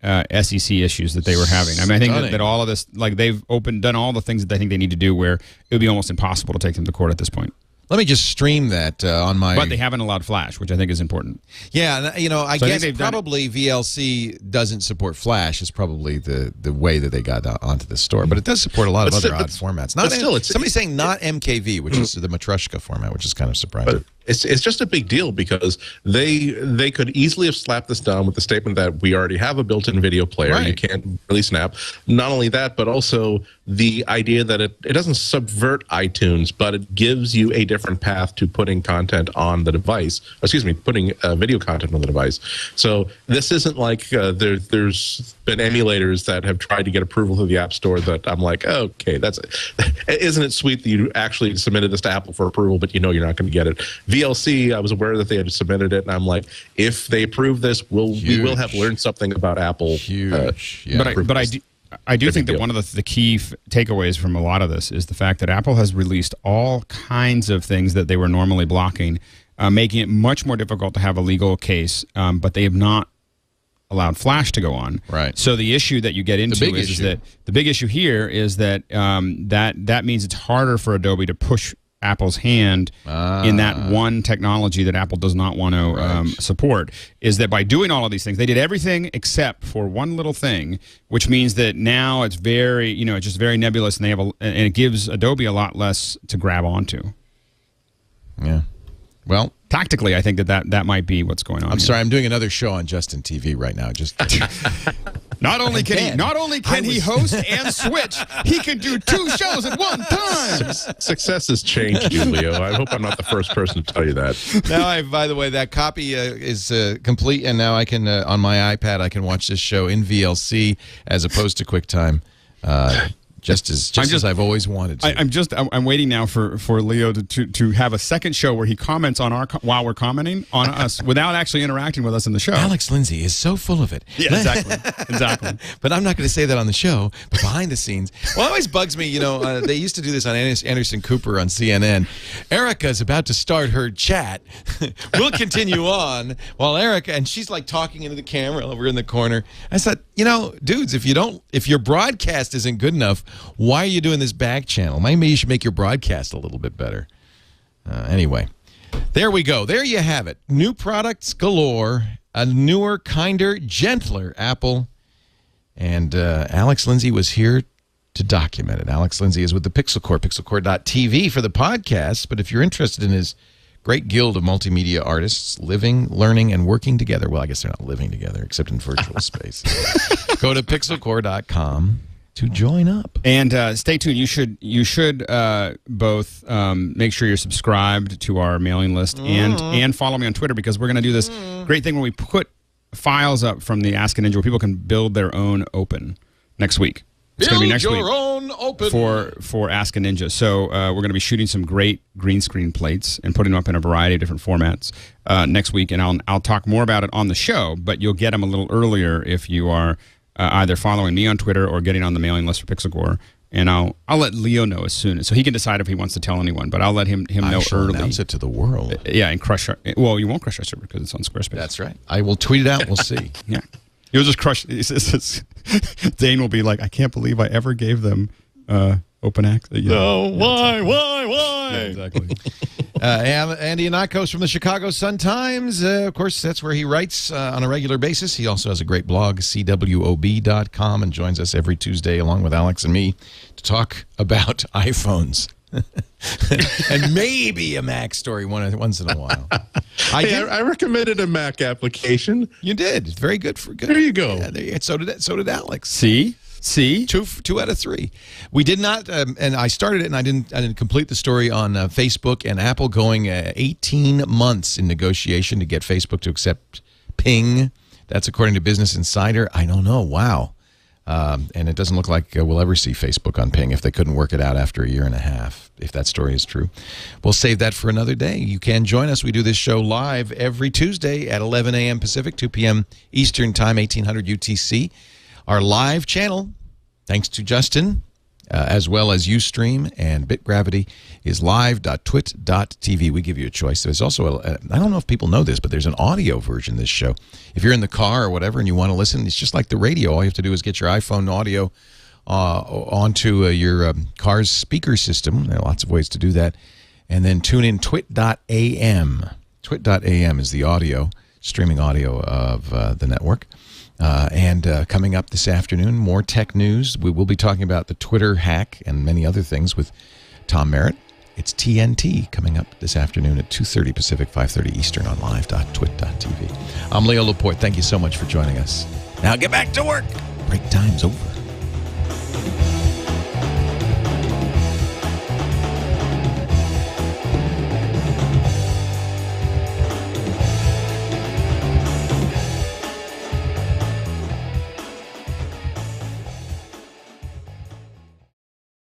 SEC issues that they were having. I mean, I think that all of this, like they've done all the things that they think they need to do, where it would be almost impossible to take them to court at this point. Let me just stream that on my... But they haven't allowed Flash, which I think is important. Yeah, I guess probably VLC doesn't support Flash is probably the way that they got onto the store. But it does support a lot of other odd formats. Somebody's saying not MKV, which is the Matryoshka format, which is kind of surprising. But it's just a big deal because they could easily have slapped this down with the statement that we already have a built-in video player. Right. You can't release an app. Not only that, but also the idea that it doesn't subvert iTunes, but it gives you a different path to putting content on the device. Excuse me, putting video content on the device. So this isn't like there's been emulators that have tried to get approval through the App Store that I'm like, okay, isn't it sweet that you actually submitted this to Apple for approval, but you're not going to get it. VLC, I was aware that they had submitted it, and I'm like, if they approve this, we will have learned something about Apple. Huge. Yeah. But I do think that one of the key takeaways from a lot of this is the fact that Apple has released all kinds of things that they were normally blocking, making it much more difficult to have a legal case, but they have not allowed Flash to go on. Right. So the issue that you get into is that the big issue here is that that means it's harder for Adobe to push Apple's hand in that one technology that Apple does not want to support, is that by doing all of these things, they did everything except for one little thing, which means that now it's very, it's just very nebulous, and and it gives Adobe a lot less to grab onto. Yeah. Well, tactically, I think that might be what's going on. I'm sorry, I'm doing another show on Justin TV right now. Just not only can he host and switch, he can do 2 shows at one time. Success has changed you, Leo. I hope I'm not the first person to tell you that. Now, by the way, that copy is complete, and now I can on my iPad I can watch this show in VLC as opposed to QuickTime. Just as I've always wanted to. I'm waiting now for Leo to have a second show where he comments on while we're commenting on us without actually interacting with us in the show. Alex Lindsay is so full of it. Yeah, exactly. But I'm not going to say that on the show. But behind the scenes, well, it always bugs me. They used to do this on Anderson Cooper on CNN. Erica's about to start her chat. We'll continue on while Erica, and she's like talking into the camera over in the corner. I thought, dudes, if your broadcast isn't good enough, why are you doing this back channel? Maybe you should make your broadcast a little bit better. Anyway, there we go. There you have it. New products galore. A newer, kinder, gentler Apple. And Alex Lindsay was here to document it. Alex Lindsay is with the Pixel Corps, pixelcorps.tv for the podcast. But if you're interested in his great guild of multimedia artists living, learning, and working together, well, I guess they're not living together except in virtual space. Go to pixelcorps.com to join up. And stay tuned. You should both make sure you're subscribed to our mailing list and follow me on Twitter, because we're going to do this great thing where we put files up from the Ask a Ninja where people can build their own open next week. It's going to be next week own open for Ask a Ninja. So we're going to be shooting some great green screen plates and putting them up in a variety of different formats next week. And I'll talk more about it on the show, but you'll get them a little earlier if you are either following me on Twitter or getting on the mailing list for Pixel Corps. And I'll let Leo know as soon as, so he can decide if he wants to tell anyone. But I'll let him know early. Announce it to the world. Yeah, and crush our. Well, you won't crush our server because it's on Squarespace. That's right. I will tweet it out. We'll see. Yeah, you'll just crush. Dane will be like, I can't believe I ever gave them open access. No, why? Yeah, exactly. Andy Ihnatko from the Chicago Sun-Times. Of course, that's where he writes on a regular basis. He also has a great blog, cwob.com, and joins us every Tuesday along with Alex and me to talk about iPhones. And maybe a Mac story once in a while. I recommended a Mac application. You did. It's very good. There you go. Yeah, so did Alex. See? Two out of three. We did not, and I started it, and I didn't complete the story on Facebook and Apple going 18 months in negotiation to get Facebook to accept Ping. That's according to Business Insider. I don't know. Wow. And it doesn't look like we'll ever see Facebook on Ping if they couldn't work it out after a year and a half, if that story is true. We'll save that for another day. You can join us. We do this show live every Tuesday at 11 a.m. Pacific, 2 p.m. Eastern Time, 1800 UTC. Our live channel, thanks to Justin, as well as Ustream and BitGravity, is live.twit.tv. We give you a choice. There's also, I don't know if people know this, but there's an audio version of this show. If you're in the car or whatever and you want to listen, it's just like the radio. All you have to do is get your iPhone audio onto your car's speaker system. There are lots of ways to do that. And then tune in twit.am. Twit.am is the audio, streaming audio of the network. And coming up this afternoon, more tech news. We will be talking about the Twitter hack and many other things with Tom Merritt. It's TNT coming up this afternoon at 2:30 Pacific, 5:30 Eastern on live.twit.tv. I'm Leo Laporte. Thank you so much for joining us. Now get back to work. Break time's over.